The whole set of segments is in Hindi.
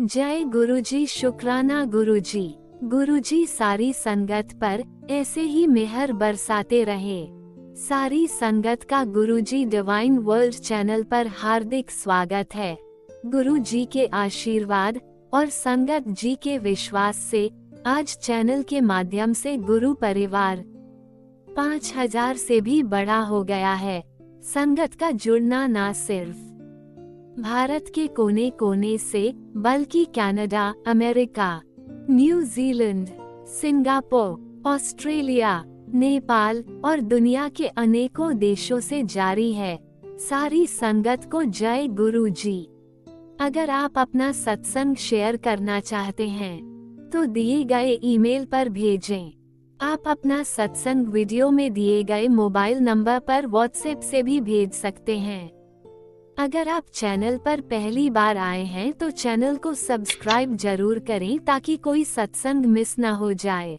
जय गुरुजी, शुक्राना गुरुजी। गुरुजी सारी संगत पर ऐसे ही मेहर बरसाते रहे। सारी संगत का गुरुजी डिवाइन वर्ल्ड चैनल पर हार्दिक स्वागत है। गुरुजी के आशीर्वाद और संगत जी के विश्वास से आज चैनल के माध्यम से गुरु परिवार 5000 से भी बड़ा हो गया है। संगत का जुड़ना न सिर्फ भारत के कोने कोने से बल्कि Canada, America, New Zealand, Singapore, Australia, Nepal और दुनिया के अनेकों देशों से जारी है। सारी संगत को जय गुरु जी। अगर आप अपना सत्संग शेयर करना चाहते हैं तो दिए गए ईमेल पर भेजें। आप अपना सत्संग वीडियो में दिए गए मोबाइल नंबर पर व्हाट्सएप से भी भेज सकते हैं। अगर आप चैनल पर पहली बार आए हैं तो चैनल को सब्सक्राइब जरूर करें ताकि कोई सत्संग मिस न हो जाए।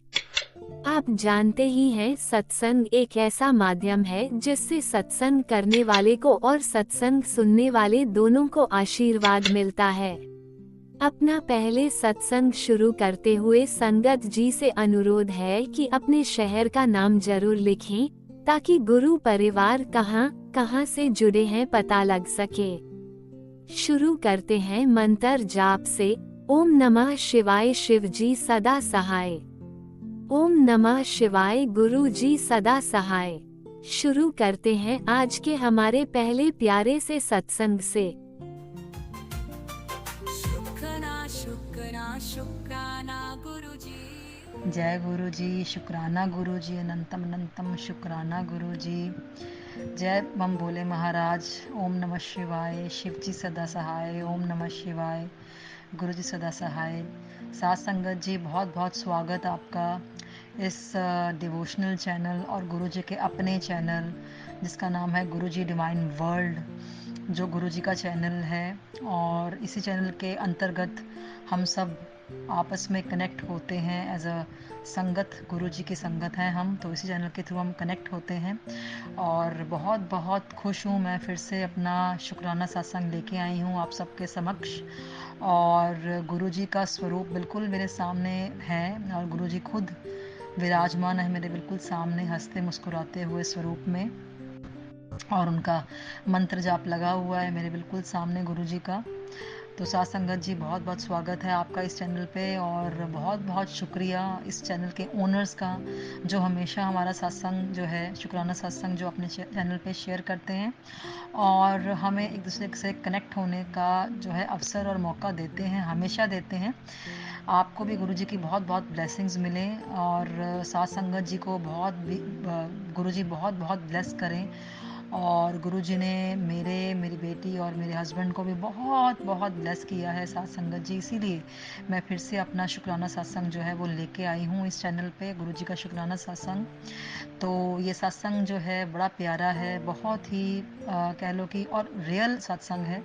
आप जानते ही हैं, सत्संग एक ऐसा माध्यम है जिससे सत्संग करने वाले को और सत्संग सुनने वाले दोनों को आशीर्वाद मिलता है। अपना पहले सत्संग शुरू करते हुए संगत जी से अनुरोध है कि अपने शहर का नाम जरूर लिखें ताकि गुरु परिवार कहाँ से जुड़े हैं पता लग सके। शुरू करते हैं मंत्र जाप से। ओम नमः शिवाय, शिव जी सदा सहाय। ओम नमः शिवाय, गुरु जी सदा सहाय। शुरू करते हैं आज के हमारे पहले प्यारे से सत्संग से। शुक्राना शुक्राना शुक्राना गुरुजी। जय गुरु जी, शुक्राना गुरु जी, अनंतम अनंतम शुक्राना गुरु जी। जय बम भोले महाराज। ओम नमः शिवाय, शिव जी सदा सहाय। ओम नमः शिवाय, गुरु जी सदा सहाय। साथ संगत जी, बहुत बहुत स्वागत आपका इस डिवोशनल चैनल और गुरु जी के अपने चैनल जिसका नाम है गुरु जी डिवाइन वर्ल्ड, जो गुरु जी का चैनल है। और इसी चैनल के अंतर्गत हम सब आपस में कनेक्ट होते हैं एज अ संगत। गुरु जी की संगत हैं हम, तो इसी चैनल के थ्रू हम कनेक्ट होते हैं। और बहुत बहुत खुश हूँ, मैं फिर से अपना शुक्राना सत्संग लेके आई हूँ आप सबके समक्ष। और गुरु जी का स्वरूप बिल्कुल मेरे सामने है और गुरु जी खुद विराजमान है मेरे बिल्कुल सामने, हंसते मुस्कुराते हुए स्वरूप में। और उनका मंत्र जाप लगा हुआ है मेरे बिल्कुल सामने गुरु जी का। तो साथ संगत जी, बहुत बहुत स्वागत है आपका इस चैनल पे। और बहुत बहुत शुक्रिया इस चैनल के ओनर्स का जो हमेशा हमारा सत्संग जो है, शुक्राना सत्संग जो अपने चैनल पे शेयर करते हैं और हमें एक दूसरे से कनेक्ट होने का जो है अवसर और मौका देते हैं, हमेशा देते हैं। आपको भी गुरु जी की बहुत बहुत ब्लेसिंग्स मिले और साथ संगत जी को गुरु जी बहुत बहुत ब्लेस करें। और गुरुजी ने मेरी बेटी और मेरे हस्बैंड को भी बहुत बहुत ब्लेस किया है साथ संगत जी। इसीलिए मैं फिर से अपना शुक्राना सत्संग जो है वो लेके आई हूँ इस चैनल पे, गुरुजी का शुक्राना सत्संग। तो ये सत्संग जो है बड़ा प्यारा है, बहुत ही कह लो कि और रियल सत्संग है।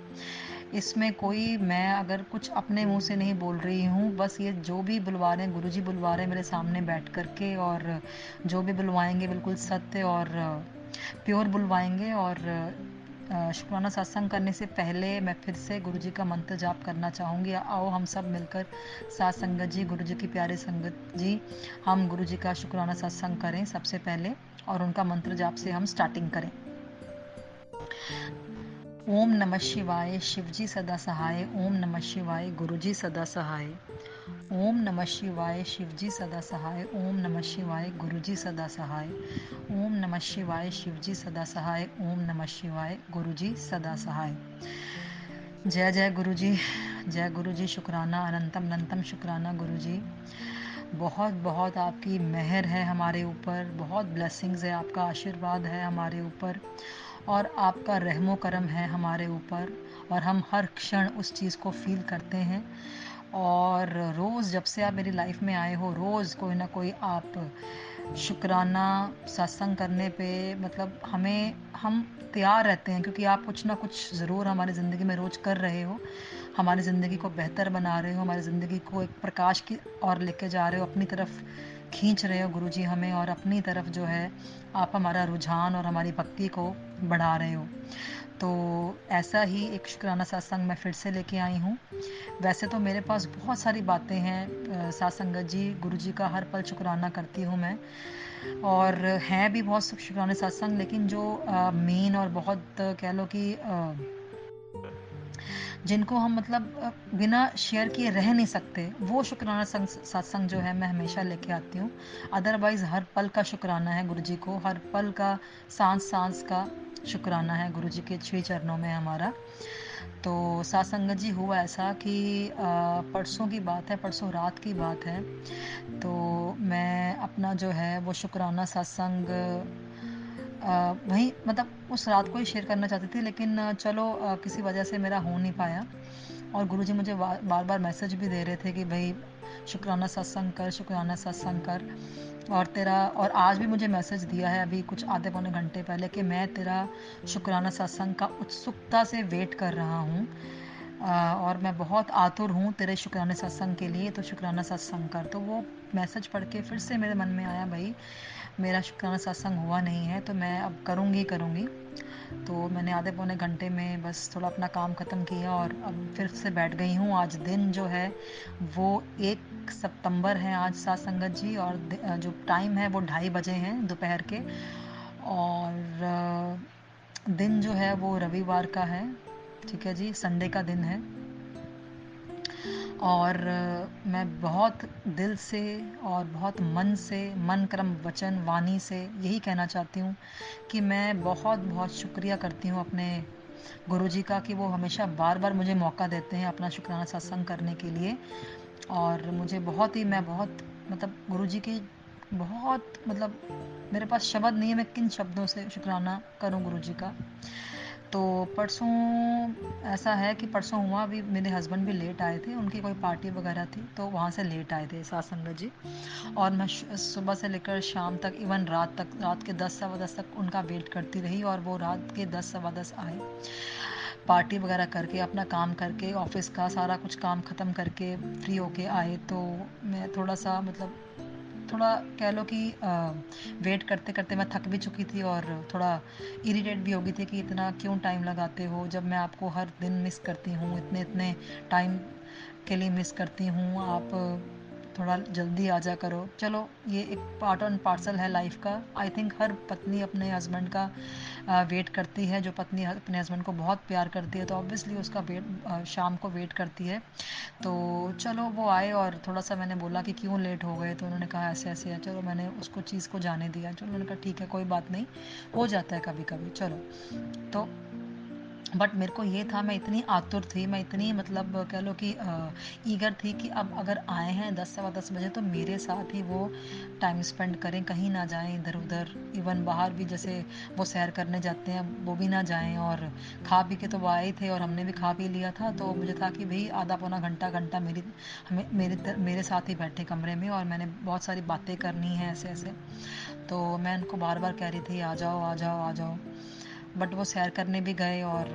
इसमें कोई मैं अगर कुछ अपने मुंह से नहीं बोल रही हूँ, बस ये जो भी बुलवा रहे हैं गुरुजी बुलवा रहे हैं मेरे सामने बैठ करके, और जो भी बुलवाएंगे बिल्कुल सत्य और प्योर बुलवाएंगे। और शुक्राना सत्संग करने से पहले मैं फिर से गुरु जी का मंत्र जाप करना चाहूँगी। आओ हम सब मिलकर साथ संगत जी, गुरु जी की प्यारे संगत जी, हम गुरु जी का शुक्राना सत्संग करें सबसे पहले और उनका मंत्र जाप से हम स्टार्टिंग करें। ओम नमः शिवाय, शिव जी सदा सहाय। ओम नमः शिवाय, गुरु जी सदा सहाय। ओम नमः शिवाय, शिव जी सदा सहाय। ओम नमः शिवाय, गुरु जी सदा सहाय। ओम नमः शिवाय, शिव जी सदा सहाय। ओम नमः शिवाय, गुरु जी सदा सहाय। जय जय गुरु जी, जय गुरु जी। शुक्राना, अनंतम अनंतम शुक्राना गुरु जी। बहुत बहुत आपकी मेहर है हमारे ऊपर, बहुत ब्लेसिंग्स है, आपका आशीर्वाद है हमारे ऊपर और आपका रहमो करम है हमारे ऊपर। और हम हर क्षण उस चीज़ को फील करते हैं। और रोज़ जब से आप मेरी लाइफ में आए हो, रोज़ कोई ना कोई आप शुक्राना सत्संग करने पे मतलब हम तैयार रहते हैं, क्योंकि आप कुछ ना कुछ ज़रूर हमारी ज़िंदगी में रोज़ कर रहे हो, हमारी ज़िंदगी को बेहतर बना रहे हो, हमारी ज़िंदगी को एक प्रकाश की ओर लेके जा रहे हो, अपनी तरफ खींच रहे हो गुरुजी हमें, और अपनी तरफ जो है आप हमारा रुझान और हमारी भक्ति को बढ़ा रहे हो। तो ऐसा ही एक शुक्राना सत्संग मैं फिर से लेके आई हूँ। वैसे तो मेरे पास बहुत सारी बातें हैं साथ संगत जी, गुरु जी का हर पल शुक्राना करती हूँ मैं, और हैं भी बहुत सब शुक्राने सत्संग, लेकिन जो मेन और बहुत कह लो कि जिनको हम मतलब बिना शेयर किए रह नहीं सकते, वो शुक्राना सत्संग जो है मैं हमेशा लेके आती हूँ। अदरवाइज़ हर पल का शुक्राना है गुरु जी को, हर पल का सांस सांस का शुक्राना है गुरु जी के श्री चरणों में हमारा। तो सासंगत जी हुआ ऐसा कि परसों की बात है, परसों रात की बात है। तो मैं अपना जो है वो शुक्राना सत्संग वहीं मतलब उस रात को ही शेयर करना चाहती थी, लेकिन चलो किसी वजह से मेरा हो नहीं पाया। और गुरुजी मुझे बार बार मैसेज भी दे रहे थे कि भाई शुक्राना सत्संग कर, शुक्राना सत्संग कर। और तेरा, और आज भी मुझे मैसेज दिया है अभी कुछ आधे पौने घंटे पहले कि मैं तेरा शुक्राना सत्संग का उत्सुकता से वेट कर रहा हूँ, और मैं बहुत आतुर हूँ तेरे शुक्राने सत्संग के लिए, तो शुक्राना सत्संग कर। तो वो मैसेज पढ़ के फिर से मेरे मन में आया, भाई मेरा शुक्राना सत्संग हुआ नहीं है तो मैं अब करूँगी करूँगी। तो मैंने आधे पौने घंटे में बस थोड़ा अपना काम ख़त्म किया और अब फिर से बैठ गई हूँ। आज दिन जो है वो 1 सितंबर है आज सात संगत जी, और जो टाइम है वो 2:30 बजे हैं दोपहर के। और दिन जो है वो रविवार का है, ठीक है जी, संडे का दिन है। और मैं बहुत दिल से और बहुत मन से, मन कर्म वचन वाणी से यही कहना चाहती हूँ कि मैं बहुत बहुत शुक्रिया करती हूँ अपने गुरुजी का कि वो हमेशा बार बार मुझे मौका देते हैं अपना शुक्राना सत्संग करने के लिए। और मुझे बहुत ही, मैं बहुत मतलब गुरुजी की बहुत मतलब मेरे पास शब्द नहीं है, मैं किन शब्दों से शुक्राना करूं गुरुजी का। तो परसों ऐसा है कि परसों हुआ, अभी मेरे हस्बैंड भी लेट आए थे, उनकी कोई पार्टी वगैरह थी तो वहाँ से लेट आए थे सात संगत जी। और मैं सुबह से लेकर शाम तक, इवन रात तक, रात के 10 सवा 10 तक उनका वेट करती रही, और वो रात के 10 सवा 10 आए, पार्टी वगैरह करके अपना काम करके ऑफिस का सारा कुछ काम ख़त्म करके फ्री होके आए। तो मैं थोड़ा सा मतलब थोड़ा कह लो कि वेट करते करते मैं थक भी चुकी थी, और थोड़ा इरिटेट भी हो गई थी कि इतना क्यों टाइम लगाते हो जब मैं आपको हर दिन मिस करती हूँ, इतने इतने टाइम के लिए मिस करती हूँ, आप थोड़ा जल्दी आ जा करो। चलो ये एक पार्ट एंड पार्सल है लाइफ का। आई थिंक हर पत्नी अपने हस्बैंड का वेट करती है, जो पत्नी अपने हस्बैंड को बहुत प्यार करती है तो ऑब्वियसली उसका वेट शाम को वेट करती है। तो चलो वो आए, और थोड़ा सा मैंने बोला कि क्यों लेट हो गए, तो उन्होंने कहा ऐसे ऐसे है। चलो मैंने उसको चीज़ को जाने दिया, चलो उन्होंने कहा ठीक है कोई बात नहीं, हो जाता है कभी कभी, चलो। तो बट मेरे को ये था, मैं इतनी आतुर थी, मैं इतनी मतलब कह लो कि ईगर थी कि अब अगर आए हैं 10 सवा 10 बजे तो मेरे साथ ही वो टाइम स्पेंड करें, कहीं ना जाएं इधर उधर। इवन बाहर भी जैसे वो सैर करने जाते हैं वो भी ना जाएं। और खा पी के तो वो आए थे और हमने भी खा पी लिया था, तो मुझे था कि भाई आधा पौना घंटा घंटा मेरे साथ ही बैठे कमरे में, और मैंने बहुत सारी बातें करनी हैं ऐसे ऐसे। तो मैं उनको बार बार कह रही थी आ जाओ आ जाओ आ जाओ। बट वो सैर करने भी गए, और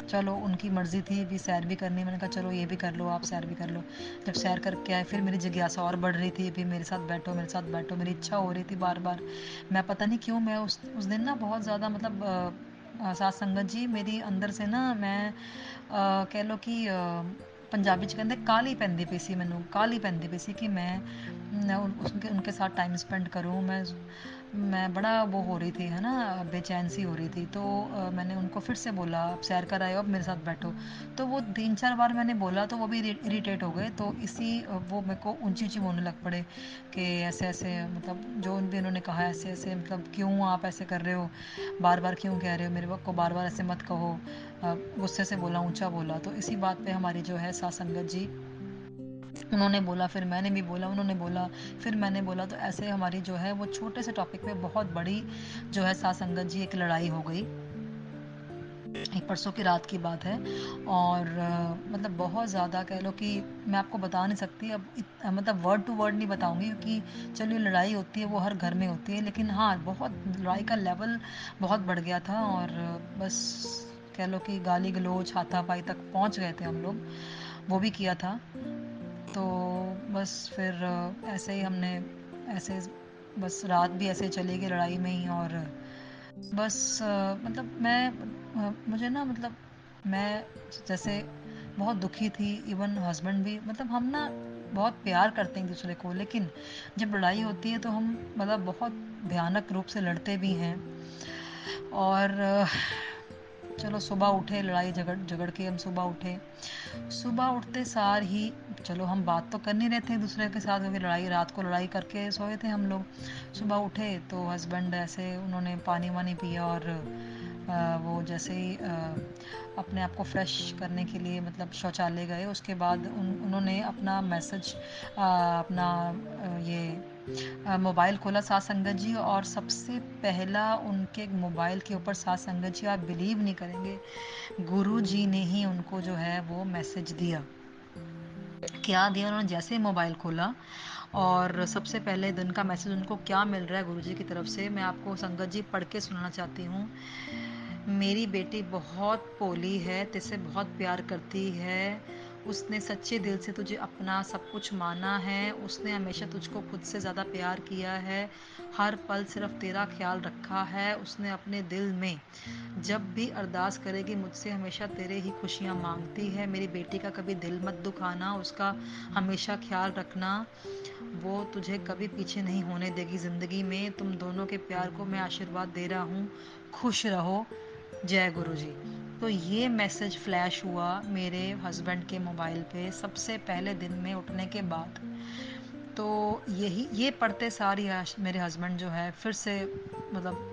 चलो उनकी मर्ज़ी थी भी सैर भी करनी, मैंने कहा चलो ये भी कर लो, आप सैर भी कर लो। जब सैर करके आए फिर मेरी जिज्ञासा और बढ़ रही थी, भी मेरे साथ बैठो मेरे साथ बैठो, मेरी इच्छा हो रही थी बार बार। मैं पता नहीं क्यों, मैं उस दिन ना बहुत ज़्यादा मतलब साथ संगत जी मेरी अंदर से ना, मैं कह लो कि पंजाबी च कहते काली पैंदी पई सी, मैनू काली पैंदी पई सी कि मैं उनके साथ टाइम स्पेंड करूँ। मैं बड़ा वो हो रही थी है ना, बेचैन सी हो रही थी। तो मैंने उनको फिर से बोला आप सैर कर आए हो अब मेरे साथ बैठो। तो वो 3 4 बार मैंने बोला तो वो भी इरिटेट हो गए, तो इसी वो मेरे को ऊंची ऊंची बोलने लग पड़े कि ऐसे ऐसे, मतलब जो भी उन्होंने कहा ऐसे ऐसे, मतलब क्यों आप ऐसे कर रहे हो, बार बार क्यों कह रहे हो मेरे को, बार बार ऐसे मत कहो। गुस्से से बोला, ऊंचा बोला। तो इसी बात पे हमारी जो है सात संगत जी, उन्होंने बोला फिर मैंने भी बोला, उन्होंने बोला फिर मैंने बोला, तो ऐसे हमारी जो है वो छोटे से टॉपिक पे बहुत बड़ी जो है सात संगत जी एक लड़ाई हो गई। एक परसों की रात की बात है। और मतलब बहुत ज़्यादा कह लो कि मैं आपको बता नहीं सकती अब मतलब वर्ड टू वर्ड नहीं बताऊंगी, क्योंकि चलिए लड़ाई होती है वो हर घर में होती है, लेकिन हाँ बहुत लड़ाई का लेवल बहुत बढ़ गया था। और बस कह लो कि गाली गलोच हाथापाई तक पहुंच गए थे हम लोग, वो भी किया था। तो बस फिर ऐसे ही हमने ऐसे बस रात भी ऐसे चली गई लड़ाई में ही। और बस मतलब मुझे ना मतलब मैं जैसे बहुत दुखी थी, इवन हस्बैंड भी, मतलब हम ना बहुत प्यार करते हैं एक दूसरे को, लेकिन जब लड़ाई होती है तो हम मतलब बहुत भयानक रूप से लड़ते भी हैं। और चलो सुबह उठे, लड़ाई झगड़ झगड़ के हम सुबह उठे, सुबह उठते सार ही चलो हम बात तो कर नहीं रहे थे एक दूसरे के साथ, क्योंकि लड़ाई रात को लड़ाई करके सोए थे हम लोग। सुबह उठे तो हस्बैंड ऐसे उन्होंने पानी वानी पिया, और वो जैसे ही अपने आप को फ्रेश करने के लिए मतलब शौचालय गए, उसके बाद उन्होंने अपना मैसेज अपना ये मोबाइल खोला साथ संगत जी, और सबसे पहला उनके मोबाइल के ऊपर साथ संगत जी, आप बिलीव नहीं करेंगे, गुरु जी ने ही उनको जो है वो मैसेज दिया। क्या दिया उन्होंने? जैसे ही मोबाइल खोला और सबसे पहले दिन का मैसेज उनको क्या मिल रहा है गुरुजी की तरफ से, मैं आपको संगत जी पढ़ के सुनाना चाहती हूँ। मेरी बेटी बहुत भोली है, तुझसे बहुत प्यार करती है, उसने सच्चे दिल से तुझे अपना सब कुछ माना है, उसने हमेशा तुझको खुद से ज़्यादा प्यार किया है, हर पल सिर्फ तेरा ख्याल रखा है, उसने अपने दिल में जब भी अरदास करेगी मुझसे हमेशा तेरे ही खुशियाँ मांगती है। मेरी बेटी का कभी दिल मत दुखाना, उसका हमेशा ख्याल रखना, वो तुझे कभी पीछे नहीं होने देगी ज़िंदगी में। तुम दोनों के प्यार को मैं आशीर्वाद दे रहा हूँ, खुश रहो, जय गुरु जी। तो ये मैसेज फ्लैश हुआ मेरे हस्बैंड के मोबाइल पे सबसे पहले दिन में उठने के बाद। तो ये पढ़ते सार ही मेरे हस्बैंड जो है फिर से मतलब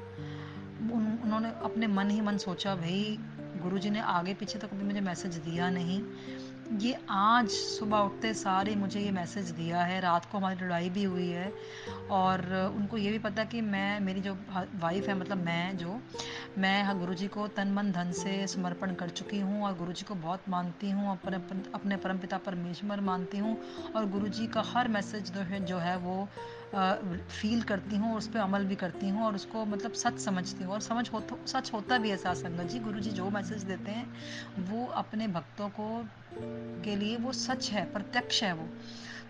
उन्होंने अपने मन ही मन सोचा, भाई गुरुजी ने आगे पीछे तो कभी मुझे मैसेज दिया नहीं, ये आज सुबह उठते सारे मुझे ये मैसेज दिया है। रात को हमारी लड़ाई भी हुई है, और उनको ये भी पता कि मैं, मेरी जो वाइफ है, मतलब मैं गुरुजी को तन मन धन से समर्पण कर चुकी हूँ, और गुरुजी को बहुत मानती हूँ, अपने परमपिता परमेश्वर मानती हूँ, और गुरुजी का हर मैसेज जो है वो फील करती हूँ, और उस पर अमल भी करती हूँ, और उसको मतलब सच समझती हूँ, और सच होता भी है साथ संगत जी। गुरुजी जो मैसेज देते हैं वो अपने भक्तों को के लिए वो सच है, प्रत्यक्ष है वो।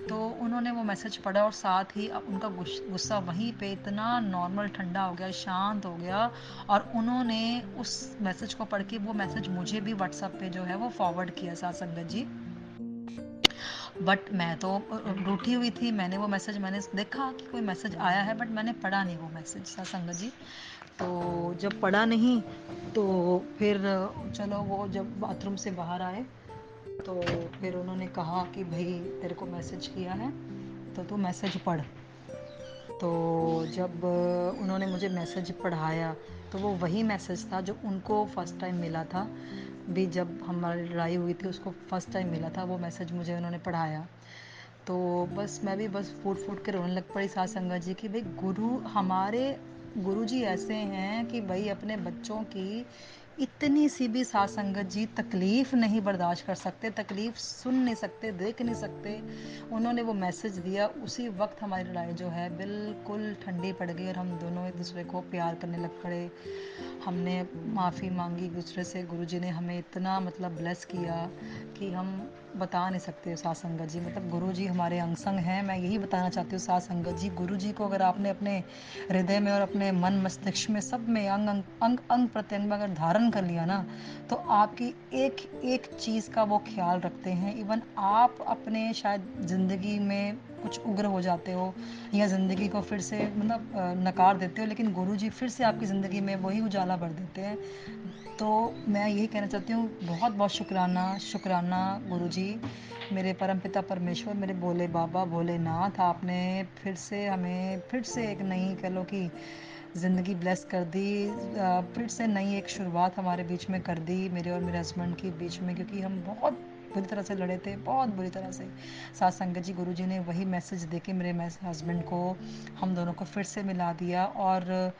तो उन्होंने वो मैसेज पढ़ा, और साथ ही अब उनका गुस्सा वहीं पे इतना नॉर्मल ठंडा हो गया, शांत हो गया, और उन्होंने उस मैसेज को पढ़ के वो मैसेज मुझे भी व्हाट्सएप पे जो है वो फॉरवर्ड किया साथ संगत जी। बट मैं तो रूठी हुई थी, मैंने देखा कि कोई मैसेज आया है, बट मैंने पढ़ा नहीं वो मैसेज साथ संगत जी। तो जब पढ़ा नहीं तो फिर चलो वो जब बाथरूम से बाहर आए तो फिर उन्होंने कहा कि भाई तेरे को मैसेज किया है तो तू मैसेज पढ़। तो जब उन्होंने मुझे मैसेज पढ़ाया तो वो वही मैसेज था जो उनको फर्स्ट टाइम मिला था, भी जब हमारी लड़ाई हुई थी उसको फर्स्ट टाइम मिला था वो मैसेज, मुझे उन्होंने पढ़ाया। तो बस मैं भी बस फूट फूट के रोने लग पड़ी साथ संगत जी की, भाई गुरु जी ऐसे हैं कि भाई अपने बच्चों की इतनी सी भी साथ संगत जी तकलीफ़ नहीं बर्दाश्त कर सकते, तकलीफ़ सुन नहीं सकते, देख नहीं सकते। उन्होंने वो मैसेज दिया, उसी वक्त हमारी लड़ाई जो है बिल्कुल ठंडी पड़ गई, और हम दोनों एक दूसरे को प्यार करने लग पड़े। हमने माफ़ी मांगी एक दूसरे से, गुरुजी ने हमें इतना मतलब ब्लेस किया कि हम बता नहीं सकते साथ संगत जी। मतलब गुरुजी हमारे अंग संग हैं, मैं यही बताना चाहती हूँ साथ संगत जी। गुरुजी को अगर आपने अपने हृदय में और अपने मन मस्तिष्क में सब में अंग अंग अंग अंग प्रत्यंग में अगर धारण कर लिया ना, तो आपकी एक एक चीज़ का वो ख्याल रखते हैं। इवन आप अपने शायद ज़िंदगी में कुछ उग्र हो जाते हो या ज़िंदगी को फिर से मतलब नकार देते हो, लेकिन गुरुजी फिर से आपकी ज़िंदगी में वही उजाला भर देते हैं। तो मैं यही कहना चाहती हूँ, बहुत बहुत शुक्राना शुक्राना गुरुजी, मेरे परमपिता परमेश्वर, मेरे भोले बाबा भोलेनाथ, आपने फिर से एक नई कह लो कि ज़िंदगी ब्लेस कर दी, फिर से नई एक शुरुआत हमारे बीच में कर दी, मेरे और मेरे हस्बैंड के बीच में, क्योंकि हम बहुत बुरी तरह से लड़े थे, बहुत बुरी तरह से। साथ संगत जी गुरुजी ने वही मैसेज दे के मेरे हस्बैंड को, हम दोनों को फिर से मिला दिया। और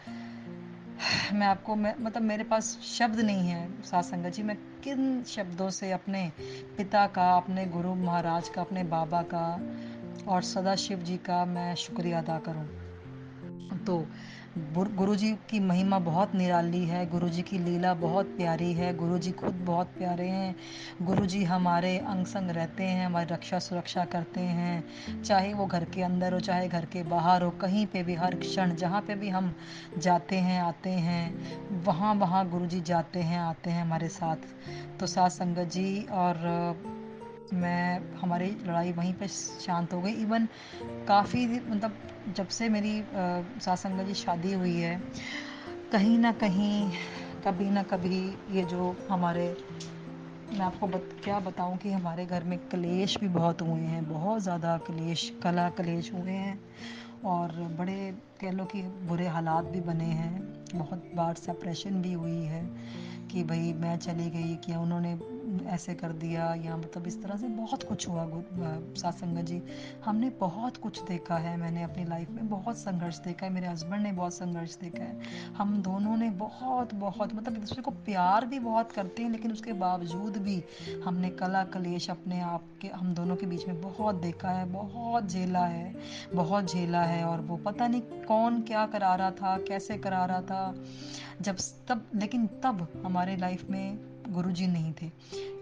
मतलब मेरे पास शब्द नहीं है साथ संगत जी, मैं किन शब्दों से अपने पिता का, अपने गुरु महाराज का, अपने बाबा का और सदा शिव जी का मैं शुक्रिया अदा करूं। तो गुरु जी की महिमा बहुत निराली है, गुरु जी की लीला बहुत प्यारी है, गुरु जी खुद बहुत प्यारे हैं। गुरु जी हमारे अंग संग रहते हैं, हमारी रक्षा सुरक्षा करते हैं, चाहे वो घर के अंदर हो चाहे घर के बाहर हो, कहीं पे भी हर क्षण जहाँ पे भी हम जाते हैं आते हैं वहाँ वहाँ गुरु जी जाते हैं आते हैं हमारे साथ। तो साथ संगत जी और मैं हमारी लड़ाई वहीं पे शांत हो गई। इवन काफ़ी मतलब जब से मेरी साथ संगत जी शादी हुई है, कहीं ना कहीं कभी ना कभी ये जो हमारे, मैं आपको क्या बताऊं कि हमारे घर में क्लेश भी बहुत हुए हैं, बहुत ज़्यादा क्लेश कला क्लेश हुए हैं और बड़े कह लो कि बुरे हालात भी बने हैं। बहुत बार सेपरेशन भी हुई है कि भाई मैं चली गई कि उन्होंने ऐसे कर दिया, या मतलब इस तरह से बहुत कुछ हुआ। साथ संगत जी हमने बहुत कुछ देखा है, मैंने अपनी लाइफ में बहुत संघर्ष देखा है, मेरे हस्बैंड ने बहुत संघर्ष देखा है, हम दोनों ने बहुत बहुत मतलब एक दूसरे को प्यार भी बहुत करते हैं, लेकिन उसके बावजूद भी हमने कला कलेश अपने आप के हम दोनों के बीच में बहुत देखा है, बहुत झेला है, बहुत झेला है। और वो पता नहीं कौन क्या करा रहा था, कैसे करा रहा था, जब तब लेकिन तब हमारे लाइफ में गुरुजी नहीं थे।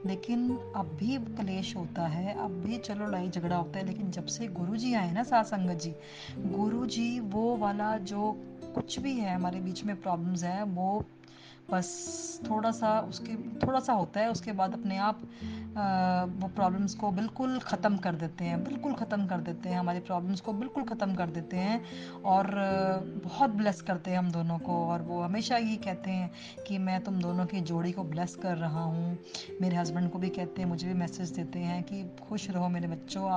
लेकिन अब भी क्लेश होता है, अब भी चलो लड़ाई झगड़ा होता है, लेकिन जब से गुरुजी आए ना साथ संगत जी, गुरुजी वो वाला जो कुछ भी है हमारे बीच में प्रॉब्लम्स है वो बस थोड़ा सा होता है, उसके बाद अपने आप वो प्रॉब्लम्स को बिल्कुल ख़त्म कर देते हैं, बिल्कुल ख़त्म कर देते हैं, हमारी प्रॉब्लम्स को बिल्कुल ख़त्म कर देते हैं। और बहुत ब्लेस करते हैं हम दोनों को, और वो हमेशा ये कहते हैं कि मैं तुम दोनों की जोड़ी को ब्लेस कर रहा हूँ। मेरे हस्बैंड को भी कहते हैं, मुझे भी मैसेज देते हैं कि खुश रहो मेरे बच्चों,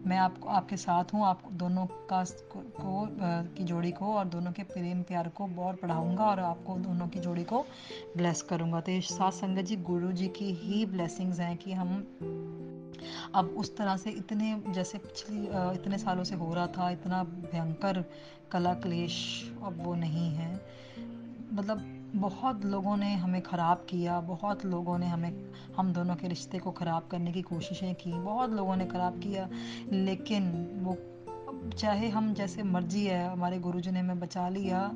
मैं आपको आपके साथ हूँ, आप दोनों की जोड़ी को और दोनों के प्रेम प्यार को और बढ़ाऊंगा और आपको दोनों की जोड़ी को ब्लेस करूंगा। तो ये साथ संगत जी गुरु जी की ही ब्लेसिंग्स हैं कि हम अब उस तरह से इतने जैसे पिछली इतने सालों से हो रहा था, इतना भयंकर कला क्लेश अब वो नहीं है। मतलब बहुत लोगों ने हमें ख़राब किया, बहुत लोगों ने हम दोनों के रिश्ते को ख़राब करने की कोशिशें की, बहुत लोगों ने ख़राब किया, लेकिन वो चाहे हम जैसे मर्जी है, हमारे गुरुजी ने हमें बचा लिया,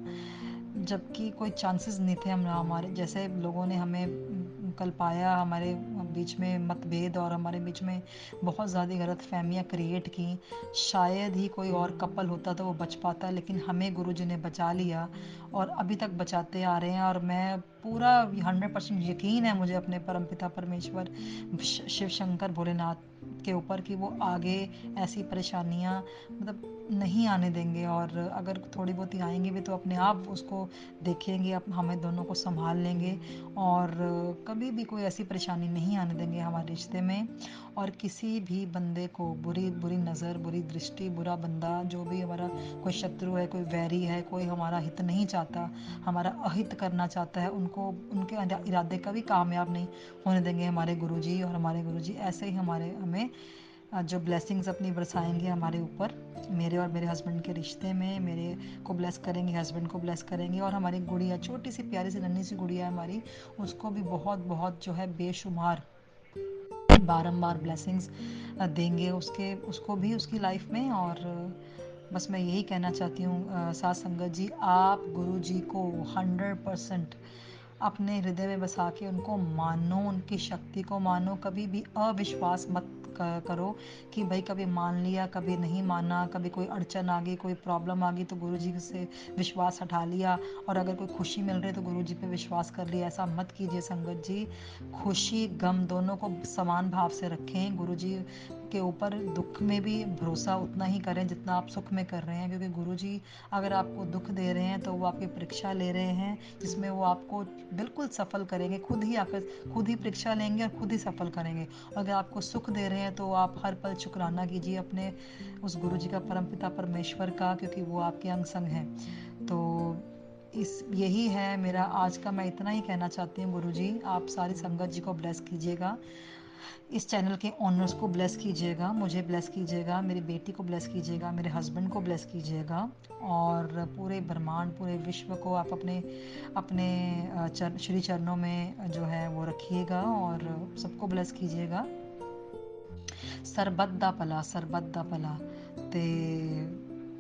जबकि कोई चांसेस नहीं थे। हम हमारे जैसे लोगों ने हमें कल पाया, हमारे बीच में मतभेद और हमारे बीच में बहुत ज़्यादा गलत फहमियाँ क्रिएट की। शायद ही कोई और कपल होता तो वो बच पाता, लेकिन हमें गुरुजी ने बचा लिया और अभी तक बचाते आ रहे हैं। और मैं पूरा 100% यकीन है मुझे अपने परमपिता परमेश्वर शिव शंकर भोलेनाथ के ऊपर कि वो आगे ऐसी परेशानियाँ मतलब नहीं आने देंगे, और अगर थोड़ी बहुत ही आएंगे भी तो अपने आप उसको देखेंगे, हमें दोनों को संभाल लेंगे और कभी भी कोई ऐसी परेशानी नहीं आने देंगे हमारे रिश्ते में। और किसी भी बंदे को बुरी बुरी नज़र, बुरी दृष्टि, बुरा बंदा जो भी हमारा कोई शत्रु है, कोई वैरी है, कोई हमारा हित नहीं चाहता, हमारा अहित करना चाहता है, उनको उनके इरादे कभी कामयाब नहीं होने देंगे हमारे गुरुजी। और हमारे गुरुजी ऐसे ही हमें जो ब्लेसिंग्स अपनी बरसाएंगे हमारे ऊपर, मेरे और मेरे हस्बैंड के रिश्ते में, मेरे को ब्लेस करेंगे, हस्बैंड को ब्लेस करेंगे, और हमारी गुड़िया छोटी सी प्यारी सी नन्ही सी गुड़िया है हमारी, उसको भी बहुत बहुत जो है बेशुमार बारंबार ब्लेसिंग्स देंगे उसको भी उसकी लाइफ में। और बस मैं यही कहना चाहती हूँ साथ संगत जी, आप गुरु जी को 100% अपने हृदय में बसा के उनको मानो, उनकी शक्ति को मानो, कभी भी अविश्वास मत करो कि भाई कभी मान लिया कभी नहीं माना, कभी कोई अड़चन आ गई, कोई प्रॉब्लम आ गई तो गुरुजी से विश्वास हटा लिया, और अगर कोई खुशी मिल रही है तो गुरुजी पे विश्वास कर लिया। ऐसा मत कीजिए संगत जी, खुशी गम दोनों को समान भाव से रखें। गुरुजी के ऊपर दुख में भी भरोसा उतना ही करें जितना आप सुख में कर रहे हैं, क्योंकि गुरुजी अगर आपको दुख दे रहे हैं तो वो आपकी परीक्षा ले रहे हैं, जिसमें वो आपको बिल्कुल सफल करेंगे, खुद ही परीक्षा लेंगे और खुद ही सफल करेंगे। और अगर आपको सुख दे रहे हैं तो आप हर पल शुक्राना कीजिए अपने उस गुरुजी का, परमपिता परमेश्वर का, क्योंकि वो आपके अंग संग हैं। तो यही है मेरा आज का, मैं इतना ही कहना चाहती हूँ। गुरुजी आप सारी संगत जी को ब्लेस कीजिएगा, इस चैनल के ओनर्स को ब्लेस कीजिएगा, मुझे ब्लेस कीजिएगा, मेरी बेटी को ब्लेस कीजिएगा, मेरे हस्बैंड को ब्लेस कीजिएगा, और पूरे ब्रह्मांड पूरे विश्व को आप अपने अपने श्री चरणों में जो है वो रखिएगा और सबको ब्लेस कीजिएगा। सरबत दा भला ते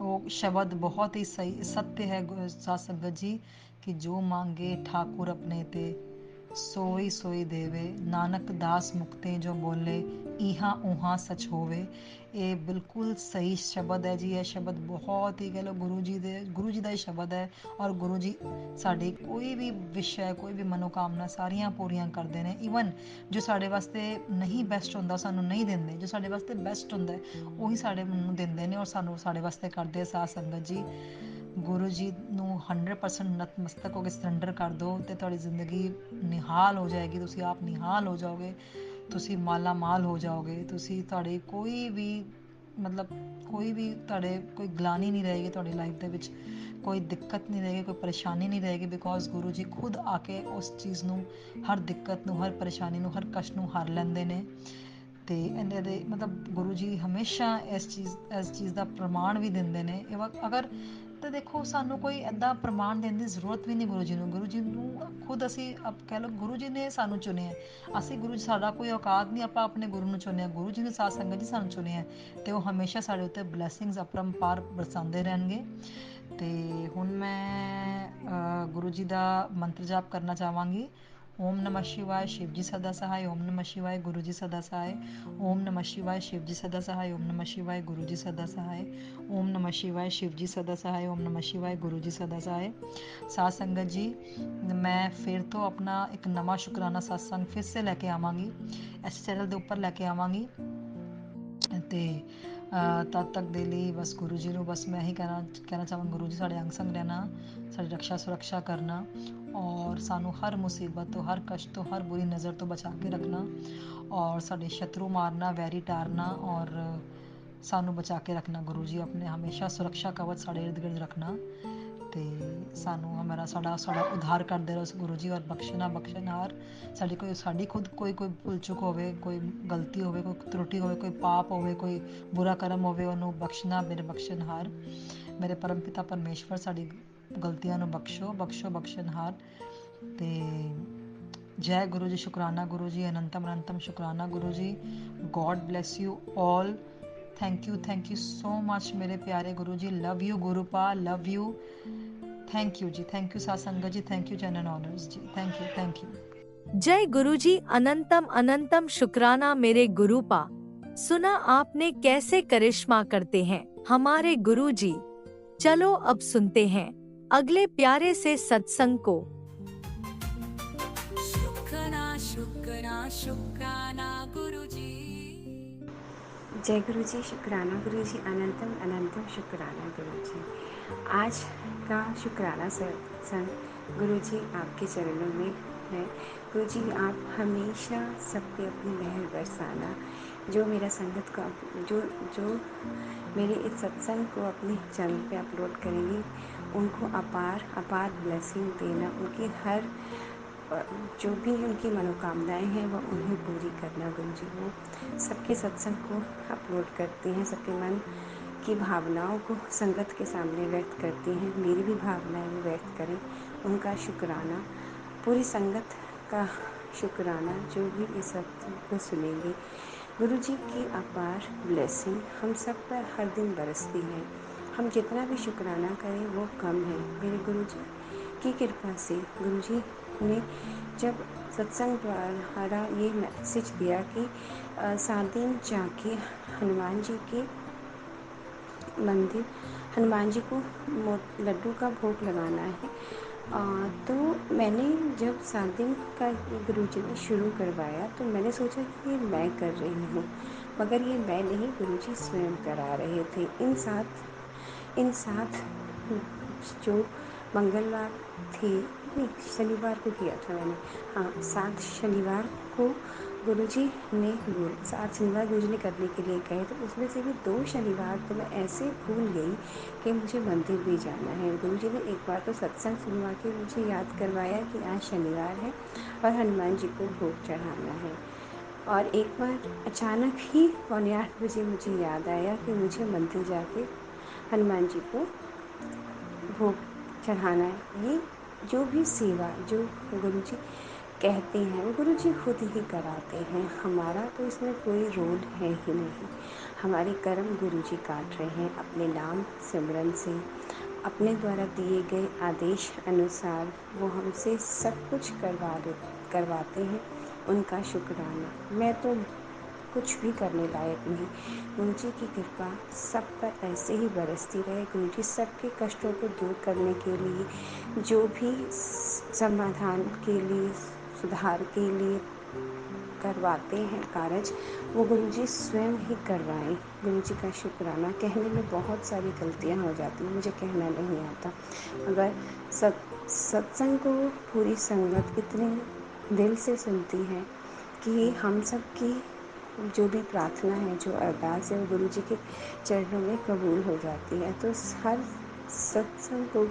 वो शब्द बहुत ही सही सत्य है साध संगत जी, कि जो मांगे ठाकुर अपने ते सोई सोई देवे, नानक दास मुक्ते जो बोले इहा उहा सच होवे। ਇਹ ਬਿਲਕੁਲ ਸਹੀ ਸ਼ਬਦ ਹੈ ਜੀ। ਇਹ ਸ਼ਬਦ ਬਹੁਤ ਹੀ, ਕਹ ਲਓ ਗੁਰੂ ਜੀ ਦਾ ਹੀ ਸ਼ਬਦ ਹੈ। ਔਰ ਗੁਰੂ ਜੀ ਸਾਡੀ ਕੋਈ ਵੀ ਵਿਸ਼ਾ, ਕੋਈ ਵੀ ਮਨੋਕਾਮਨਾ ਸਾਰੀਆਂ ਪੂਰੀਆਂ ਕਰਦੇ ਨੇ। ਈਵਨ ਜੋ ਸਾਡੇ ਵਾਸਤੇ ਨਹੀਂ ਬੈਸਟ ਹੁੰਦਾ ਸਾਨੂੰ ਨਹੀਂ ਦਿੰਦੇ, ਜੋ ਸਾਡੇ ਵਾਸਤੇ ਬੈਸਟ ਹੁੰਦਾ ਉਹੀ ਸਾਡੇ ਨੂੰ ਦਿੰਦੇ ਨੇ, ਔਰ ਸਾਨੂੰ ਸਾਡੇ ਵਾਸਤੇ ਕਰਦੇ ਸਾਧ ਸੰਗਤ ਜੀ। ਗੁਰੂ ਜੀ ਨੂੰ 100% ਨਤਮਸਤਕ ਹੋ ਕੇ ਸਰੈਂਡਰ ਕਰ ਦਿਓ ਅਤੇ ਤੁਹਾਡੀ ਜ਼ਿੰਦਗੀ ਨਿਹਾਲ ਹੋ ਜਾਏਗੀ। ਤੁਸੀਂ ਆਪ ਨਿਹਾਲ ਹੋ ਜਾਓਗੇ, ਤੁਸੀਂ ਮਾਲਾ ਮਾਲ ਹੋ ਜਾਓਗੇ। ਤੁਸੀਂ ਤੁਹਾਡੇ ਕੋਈ ਵੀ ਮਤਲਬ ਕੋਈ ਵੀ ਤੁਹਾਡੇ ਕੋਈ ਗਲਾਨੀ ਨਹੀਂ ਰਹੇਗੀ ਤੁਹਾਡੀ ਲਾਈਫ ਦੇ ਵਿੱਚ, ਕੋਈ ਦਿੱਕਤ ਨਹੀਂ ਰਹੇਗੀ, ਕੋਈ ਪਰੇਸ਼ਾਨੀ ਨਹੀਂ ਰਹੇਗੀ। ਬਿਕੋਜ਼ ਗੁਰੂ ਜੀ ਖੁਦ ਆ ਕੇ ਉਸ ਚੀਜ਼ ਨੂੰ, ਹਰ ਦਿੱਕਤ ਨੂੰ, ਹਰ ਪਰੇਸ਼ਾਨੀ ਨੂੰ, ਹਰ ਕਸ਼ਟ ਨੂੰ ਹਰ ਲੈਂਦੇ ਨੇ। ਅਤੇ ਇਹਨਾਂ ਦੇ ਮਤਲਬ ਗੁਰੂ ਜੀ ਹਮੇਸ਼ਾ ਇਸ ਚੀਜ਼ ਦਾ ਪ੍ਰਮਾਣ ਵੀ ਦਿੰਦੇ ਨੇ। ਅਗਰ ਤਾਂ ਦੇਖੋ ਸਾਨੂੰ ਕੋਈ ਇੱਦਾਂ ਪ੍ਰਮਾਣ ਦੇਣ ਦੀ ਜ਼ਰੂਰਤ ਵੀ ਨਹੀਂ ਗੁਰੂ ਜੀ ਨੂੰ। ਗੁਰੂ ਜੀ ਨੂੰ ਖੁਦ ਅਸੀਂ ਕਹਿ ਲਓ ਗੁਰੂ ਜੀ ਨੇ ਸਾਨੂੰ ਚੁਣਿਆ। ਅਸੀਂ ਗੁਰੂ ਜੀ, ਸਾਡਾ ਕੋਈ ਔਕਾਤ ਨਹੀਂ ਆਪਾਂ ਆਪਣੇ ਗੁਰੂ ਨੂੰ ਚੁਣਿਆ, ਗੁਰੂ ਜੀ ਨੇ ਸਾਧ ਸੰਗਤ ਜੀ ਸਾਨੂੰ ਚੁਣਿਆ। ਅਤੇ ਉਹ ਹਮੇਸ਼ਾ ਸਾਡੇ ਉੱਤੇ ਬਲੈਸਿੰਗਸ ਅਪਰੰਪਾਰ ਬਰਸਾਉਂਦੇ ਰਹਿਣਗੇ। ਅਤੇ ਹੁਣ ਮੈਂ ਗੁਰੂ ਜੀ ਦਾ ਮੰਤਰ ਜਾਪ ਕਰਨਾ ਚਾਹਾਂਗੀ। ਓਮ ਨਮः शिवाय शिव जी सदा सहाय, ओम नमः शिवाय गुरु जी सदा सहाय, ओम नमः शिवाय शिव जी सदा सहाय, ओम नमः शिवाय गुरु जी सदा सहाय, ओम नमः शिवाय शिव जी सदा सहाय, ओम नमः शिवाय गुरु जी सदा सहाय। साध संगत जी, मैं फिर तो अपना एक नवा शुकराना सत्संग फिर से लैके आवांगी, इस चैनल के उपर लैके आवांगी। ਤੇ ਤਦ ਤੱਕ ਦੇ ਲਈ ਬਸ ਗੁਰੂ ਜੀ ਨੂੰ ਬਸ ਮੈਂ ਇਹੀ ਕਹਿਣਾ ਚਾਹਾਂਗਾ, ਗੁਰੂ ਜੀ ਸਾਡੇ ਅੰਗ ਸੰਗ ਰਹਿਣਾ, ਸਾਡੀ ਰਕਸ਼ਾ ਸੁਰੱਖਿਆ ਕਰਨਾ, ਔਰ ਸਾਨੂੰ ਹਰ ਮੁਸੀਬਤ ਤੋਂ, ਹਰ ਕਸ਼ਟ ਤੋਂ, ਹਰ ਬੁਰੀ ਨਜ਼ਰ ਤੋਂ ਬਚਾ ਕੇ ਰੱਖਣਾ, ਔਰ ਸਾਡੇ ਸ਼ਤਰੂ ਮਾਰਨਾ, ਵੈਰੀ ਟਾਰਨਾ, ਔਰ ਸਾਨੂੰ ਬਚਾ ਕੇ ਰੱਖਣਾ। ਗੁਰੂ ਜੀ ਆਪਣੇ ਹਮੇਸ਼ਾ ਸੁਰੱਖਿਆ ਕਵਚ ਸਾਡੇ ਇਰਦ ਗਿਰਦ ਰੱਖਣਾ, ਅਤੇ ਸਾਨੂੰ ਸਾਡਾ ਉਧਾਰ ਕਰਦੇ ਰਹੋ ਗੁਰੂ ਜੀ। ਔਰ ਬਖਸ਼ਣਹਾਰ ਸਾਡੀ ਖੁਦ ਕੋਈ ਭੁੱਲ ਚੁੱਕ ਹੋਵੇ, ਕੋਈ ਗਲਤੀ ਹੋਵੇ, ਕੋਈ ਤਰੁੱਟੀ ਹੋਵੇ, ਕੋਈ ਪਾਪ ਹੋਵੇ, ਕੋਈ ਬੁਰਾ ਕਰਮ ਹੋਵੇ, ਉਹਨੂੰ ਬਖਸ਼ਣਾ। ਮੇਰੇ ਬਖਸ਼ਣਹਾਰ ਮੇਰੇ ਪਰਮ ਪਿਤਾ ਪਰਮੇਸ਼ਵਰ ਸਾਡੀ ਗਲਤੀਆਂ ਨੂੰ ਬਖਸ਼ਣਹਾਰ। ਅਤੇ ਜੈ ਗੁਰੂ ਜੀ, ਸ਼ੁਕਰਾਨਾ ਗੁਰੂ ਜੀ, ਅਨੰਤਮ ਸ਼ੁਕਰਾਨਾ Guru ji. God bless you all. Thank you so much ਮੇਰੇ ਪਿਆਰੇ Guru ji. Love you Guru Pa, love you. Thank you ji, thank you Sadh Sangat ji, thank you channel owners ji, thank you. जय गुरु जी, अनंतम अनंतम शुक्राना मेरे गुरु पा। सुना आपने कैसे करिश्मा करते हैं हमारे गुरु जी। चलो अब सुनते हैं अगले प्यारे से सत्संग को। शुक्राना शुक्राना शुक्राना गुरु जी। जय गुरु जी, शुक्राना गुरु जी, अनंतम अनंतम शुक्राना गुरु जी। आज का शुक्राना सत्संग गुरु जी आपके चरणों में है। गुरु जी आप हमेशा सब पे अपनी मेहर बरसाना। जो मेरा संगत को जो मेरे इस सत्संग को अपने चैनल पे अपलोड करेंगे उनको अपार ब्लेसिंग देना। उनकी हर जो भी उनकी मनोकामनाएं हैं वह उन्हें पूरी करना। गुरु जी वो सबके सत्संग को अपलोड करते हैं, सबके मन की भावनाओं को संगत के सामने व्यक्त करती हैं। मेरी भी भावनाएं वो व्यक्त करें, उनका शुक्राना, पूरी संगत का शुक्राना जो भी इस सत्संग को सुनेंगे। गुरु जी की अपार ब्लेसिंग हम सब पर हर दिन बरसती है। हम जितना भी शुक्राना करें वो कम है। मेरे गुरु जी की कृपा से गुरु जी ने जब सत्संग द्वारा ये मैसेज दिया कि 7 दिन जाके हनुमान जी के मंदिर, हनुमान जी को लड्डू का भोग लगाना है, तो मैंने जब 7 दिन का गुरु जी ने शुरू करवाया तो मैंने सोचा कि ये मैं कर रही हूँ, मगर ये मैं नहीं, गुरु जी स्वयं करा रहे थे। इन सात जो मंगलवार थे, नहीं शनिवार को किया था मैंने, हाँ 7 शनिवार को गुरुजी ने 7 शनिवार गुरुजी ने करने के लिए कहे, तो उसमें से भी 2 शनिवार तो मैं ऐसे भूल गई कि मुझे मंदिर भी जाना है। गुरुजी ने एक बार तो सत्संग सुनवा के मुझे याद करवाया कि आज शनिवार है और हनुमान जी को भोग चढ़ाना है, और एक बार अचानक ही 7:45 बजे मुझे याद आया कि मुझे मंदिर जाके हनुमान जी को भोग चढ़ाना है। ये जो भी सेवा जो गुरुजी कहते हैं वो गुरु जी खुद ही कराते हैं। हमारा तो इसमें कोई रोल है ही नहीं। हमारे कर्म गुरु जी काट रहे हैं अपने नाम सिमरन से, अपने द्वारा दिए गए आदेश अनुसार वो हमसे सब कुछ करवाते हैं। उनका शुक्राना। मैं तो कुछ भी करने लायक नहीं। गुरु जी की कृपा सब पर ऐसे ही बरसती रहे। गुरु जी सबके कष्टों को दूर करने के लिए, जो भी समाधान के लिए, सुधार के लिए करवाते हैं कारज, वो गुरु जी स्वयं ही करवाएं। गुरु जी का शुक्राना। कहने में बहुत सारी गलतियां हो जाती हैं, मुझे कहना नहीं आता, मगर सत्संग को पूरी संगत इतने दिल से सुनती है कि हम सब की जो भी प्रार्थना है, जो अरदास है, वो गुरु जी के चरणों में कबूल हो जाती है। तो हर सत्संग को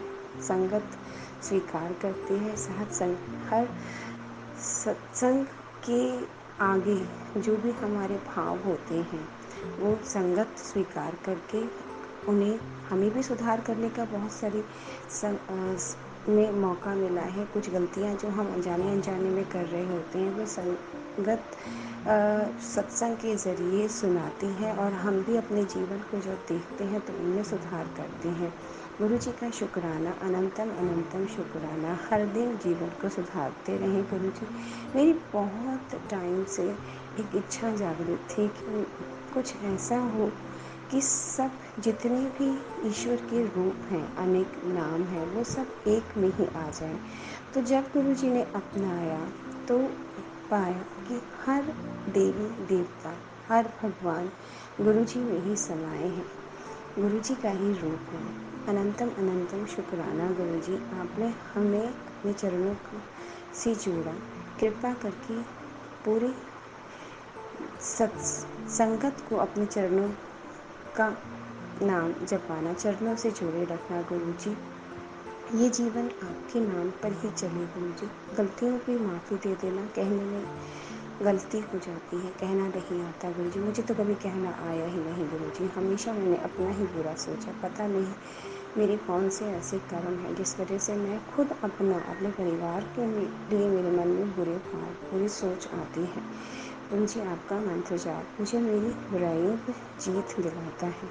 संगत स्वीकार करती है। हर सत्संग के आगे जो भी हमारे भाव होते हैं, वो संगत स्वीकार करके उन्हें, हमें भी सुधार करने का बहुत सारी में मौका मिला है। कुछ गलतियां जो हम अनजाने अनजाने में कर रहे होते हैं, वो संगत सत्संग के ज़रिए सुनाती है, और हम भी अपने जीवन को जब देखते हैं तो उनमें सुधार करते हैं। गुरु जी का शुक्राना, अनंतम अनंतम शुक्राना। हर दिन जीवन को सुधारते रहें गुरु जी। मेरी बहुत टाइम से एक इच्छा जागृत थी कि कुछ ऐसा हो कि सब जितने भी ईश्वर के रूप हैं, अनेक नाम हैं, वो सब एक में ही आ जाए। तो जब गुरु जी ने अपनाया तो पाया कि हर देवी देवता, हर भगवान गुरु जी में ही समाये हैं, गुरु जी का ही रूप है। अनंतम अनंतम शुक्राना गुरु जी, आपने हमें अपने चरणों से जोड़ा। कृपा करके पूरी संगत को अपने चरणों का नाम जपाना, चरणों से जोड़े रखना गुरु जी। ये जीवन आपके नाम पर ही चले गुरु जी। गलतियों की माफ़ी दे देना, कहने में गलती हो जाती है, कहना नहीं आता गुरु जी। मुझे तो कभी कहना आया ही नहीं गुरु जी। हमेशा मैंने अपना ही बुरा सोचा। पता नहीं मेरे कौन से ऐसे कर्म हैं जिस वजह से मैं खुद अपने परिवार के लिए मेरे मन में बुरे भाव, बुरी सोच आती है। गुरु जी आपका मंत्र जाप मुझे मेरी बुराइयों पर जीत दिलाता है।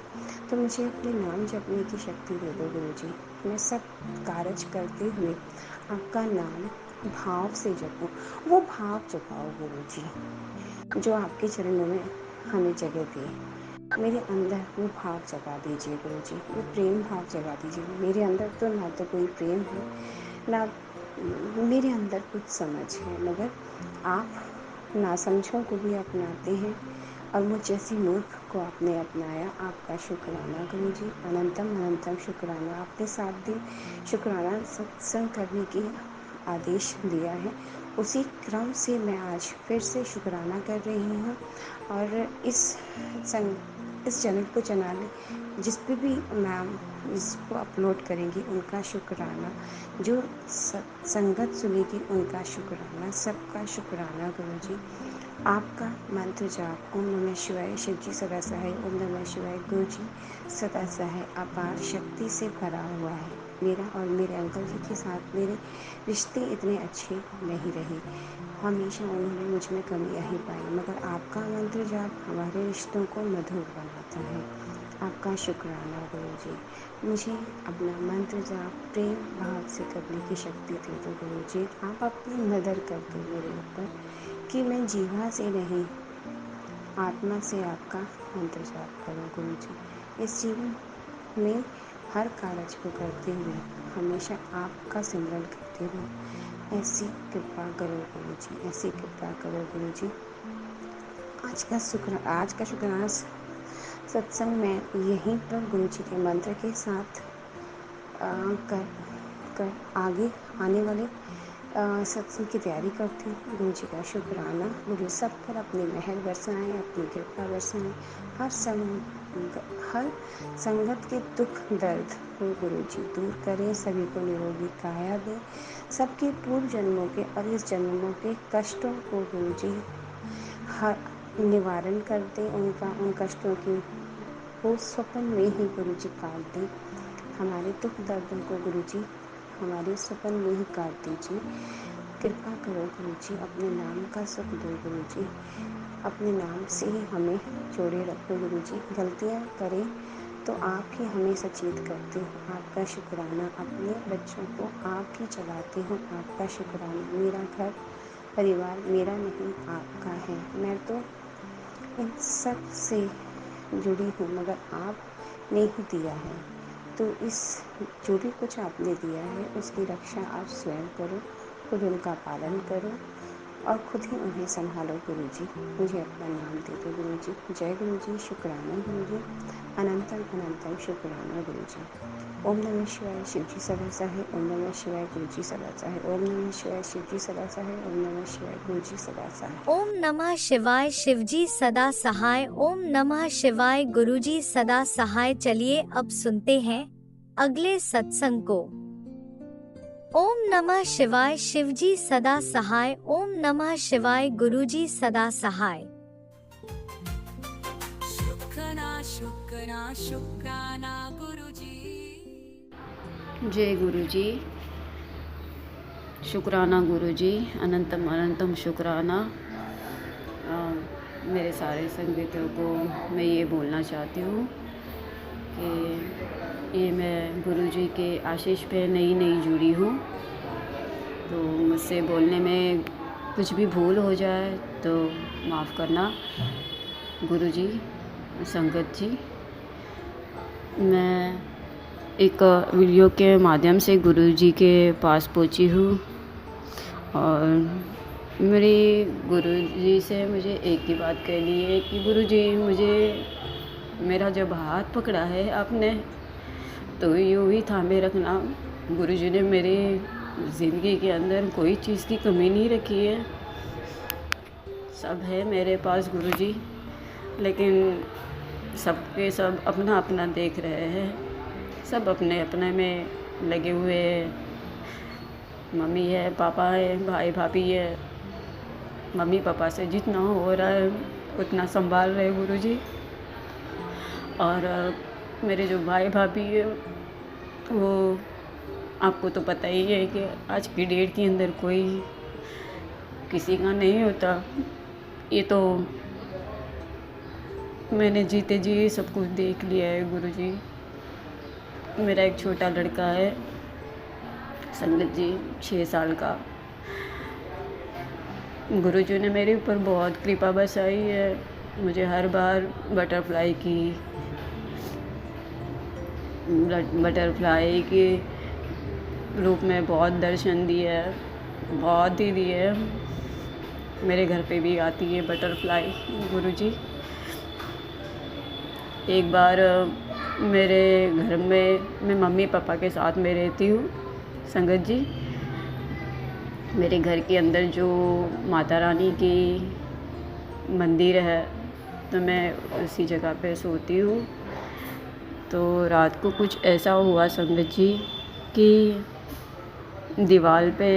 तो मुझे अपने नाम जपने की शक्ति दे दो गुरु जी। मैं सब कारज करते हुए आपका नाम भाव से जपूं। वो भाव जगाओ गुरु जी जो आपके चरणों में हमें जगह दे। मेरे अंदर वो भाव जगा दीजिए गुरु जी, वो प्रेम भाव जगा दीजिए। मेरे अंदर तो ना तो कोई प्रेम है, ना मेरे अंदर कुछ समझ है, मगर आप नासमझों को भी अपनाते हैं, और मुझ जैसी मूर्ख को आपने अपनाया। आपका शुक्राना गुरु जी, अनंतम अनंतम शुक्राना। आपने 7 दिन शुक्राना सत्संग करने की आदेश दिया है, उसी क्रम से मैं आज फिर से शुक्राना कर रही हूँ। और इस चैनल को चलाने, जिस पे भी मैम इसको अपलोड करेंगी, उनका शुक्राना। जो संगत सुनेगी उनका शुक्राना, सबका शुक्राना गुरु जी। आपका मंत्र जाप ओम नमः शिवाय, शिव जी सदा सहाय। ओम नमः शिवाय गुरु जी सदा सहाय अपार शक्ति से भरा हुआ है। मेरा और मेरे अंकल जी के साथ मेरे रिश्ते इतने अच्छे नहीं रहे, हमेशा उन्होंने मुझ में कमियां ही पाई, मगर आपका मंत्र जाप हमारे रिश्तों को मधुर बनाता है। आपका शुक्राना गुरु जी। मुझे अपना मंत्र जाप प्रेम भाव से करने की शक्ति दे दो गुरु जी। आप अपनी नज़र कर दो मेरे ऊपर कि मैं जीवा से नहीं, आत्मा से आपका मंत्र जाप करूं गुरु जी। इस जीवन में हर कार्य को करते हुए हमेशा आपका सिमरन करती रहूं। ऐसी कृपा करो गुरु जी, ऐसी कृपा करो गुरु जी। आज का शुक्राना सत्संग में यहीं पर गुरु जी के मंत्र के साथ कर कर आगे आने वाले सत्संग की तैयारी करती हूँ। गुरु जी का शुक्राना। गुरु सब पर अपनी मेहर बरसाएं, अपनी कृपा बरसाएं। हर संगत के दुख दर्द को गुरु जी दूर करें, सभी को निरोगी काया दें। सबके पूर्व जन्मों के और इस जन्मों के कष्टों को गुरु जी हर निवारण कर दें। उन कष्टों की वो स्वप्न में ही गुरु जी काट दें। हमारे दुख दर्दों को गुरु जी हमारे स्वप्न में ही काट दीजिए। कृपा करो गुरुजी, अपने नाम का सुख दो गुरुजी, अपने नाम से ही हमें जोड़े रखो गुरुजी। गलतियाँ करें तो आप ही हमें सचेत करते हो, आपका शुक्राना। अपने बच्चों को आप ही चलाते हो, आपका शुक्राना। मेरा घर परिवार मेरा नहीं आपका है, मैं तो इन सब से जुड़ी हूँ, मगर आपने ही दिया है। तो इस जो भी कुछ आपने दिया है उसकी रक्षा आप स्वयं करो, खुद उनका पालन करो और खुद ही उन्हें संभालो गुरुजी। मुझे अपना नाम दे दो गुरुजी। जय गुरुजी, शुक्राना गुरुजी, अनंतम अनंतम शुक्राना गुरुजी। ओम नमः शिवाय, शिवजी सदा सहाय। ओम नमः शिवाय, गुरुजी सदा सहाय। ओम नमः शिवाय, शिवजी सदा सहाय। ओम नमः शिवाय, गुरुजी सदा सहाय। ओम नमः शिवाय, शिवजी सदा सहाय। ओम नमः शिवाय, गुरुजी सदा सहाय। चलिए अब सुनते हैं अगले सत्संग को। ओम नमः शिवाय, शिवजी सदा सहाय। ओम नमः शिवाय, गुरुजी सदा सहाय। शुक्राना शुक्राना गुरुजी। जय गुरुजी, शुक्राना गुरुजी, अनंतम अनंतम शुक्राना। मेरे सारे संगीतों को मैं ये बोलना चाहती हूँ कि ये मैं गुरुजी के आशीष पे नई जुड़ी हूँ, तो मुझसे बोलने में कुछ भी भूल हो जाए तो माफ़ करना गुरुजी, संगत जी। मैं एक वीडियो के माध्यम से गुरुजी के पास पहुंची हूँ और मेरी गुरुजी से मुझे एक ही बात कहनी है कि गुरुजी, मुझे मेरा जब हाथ पकड़ा है आपने तो यूँ ही थामे रखना। गुरुजी ने मेरी ज़िंदगी के अंदर कोई चीज़ की कमी नहीं रखी है, सब है मेरे पास गुरुजी, लेकिन सबके सब अपना अपना देख रहे हैं, सब अपने अपने में लगे हुए हैं। मम्मी है, पापा है, भाई भाभी है। मम्मी पापा से जितना हो रहा है उतना संभाल रहे गुरुजी, और मेरे जो भाई भाभी है वो आपको तो पता ही है कि आज की डेट के अंदर कोई किसी का नहीं होता। ये तो मैंने जीते जी सब कुछ देख लिया है गुरुजी। मेरा एक छोटा लड़का है संगत जी, 6 साल का। गुरुजी ने मेरे ऊपर बहुत कृपा बरसाई है, मुझे हर बार बटरफ्लाई के रूप में बहुत दर्शन दिए है, बहुत ही दिए है। मेरे घर पे भी आती है बटरफ्लाई गुरुजी। एक बार मेरे घर में मैं मम्मी पापा के साथ में रहती हूँ संगत जी। मेरे घर के अंदर जो माता रानी की मंदिर है तो मैं उसी जगह पे सोती हूँ। तो रात को कुछ ऐसा हुआ संगत जी कि दीवार पे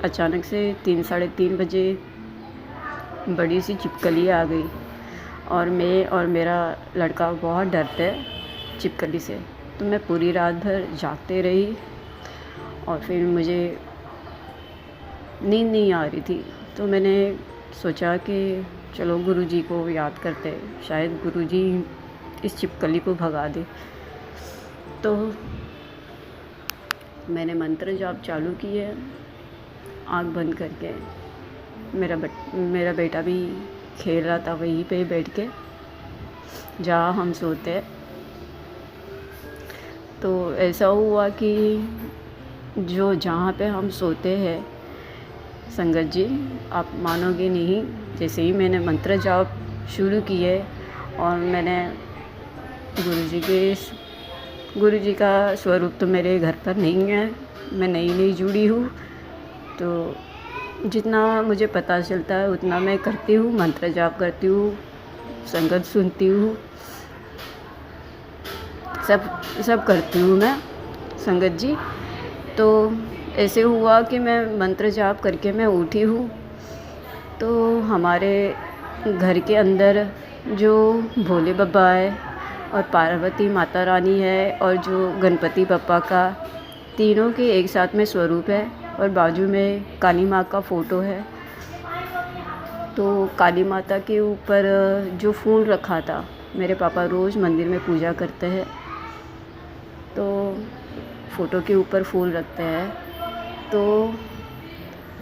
अचानक से 3 साढ़े 3 बजे बड़ी सी छिपकली आ गई और मैं और मेरा लड़का बहुत डरते हैं छिपकली से। तो मैं पूरी रात भर जागते रही और फिर मुझे नींद नहीं आ रही थी, तो मैंने सोचा कि चलो गुरुजी को याद करते, शायद गुरुजी इस छिपकली को भगा दे। तो मैंने मंत्र जाप चालू किए आँख बंद करके। मेरा बेटा भी खेल रहा था वहीं पे बैठ के जहाँ हम सोते। तो ऐसा हुआ कि जो जहाँ पे हम सोते हैं संगत जी, आप मानोगे नहीं, जैसे ही मैंने मंत्र जाप शुरू किए और मैंने गुरुजी का स्वरूप तो मेरे घर पर नहीं है, मैं नई जुड़ी हूँ, तो जितना मुझे पता चलता है उतना मैं करती हूँ, मंत्र जाप करती हूँ, संगत सुनती हूँ, सब करती हूँ मैं संगत जी। तो ऐसे हुआ कि मैं मंत्र जाप करके मैं उठी हूँ, तो हमारे घर के अंदर जो भोले बाबा है और पार्वती माता रानी है और जो गणपति बप्पा का तीनों के एक साथ में स्वरूप है, और बाजू में काली माँ का फ़ोटो है। तो काली माता के ऊपर जो फूल रखा था, मेरे पापा रोज़ मंदिर में पूजा करते हैं तो फ़ोटो के ऊपर फूल रखते हैं, तो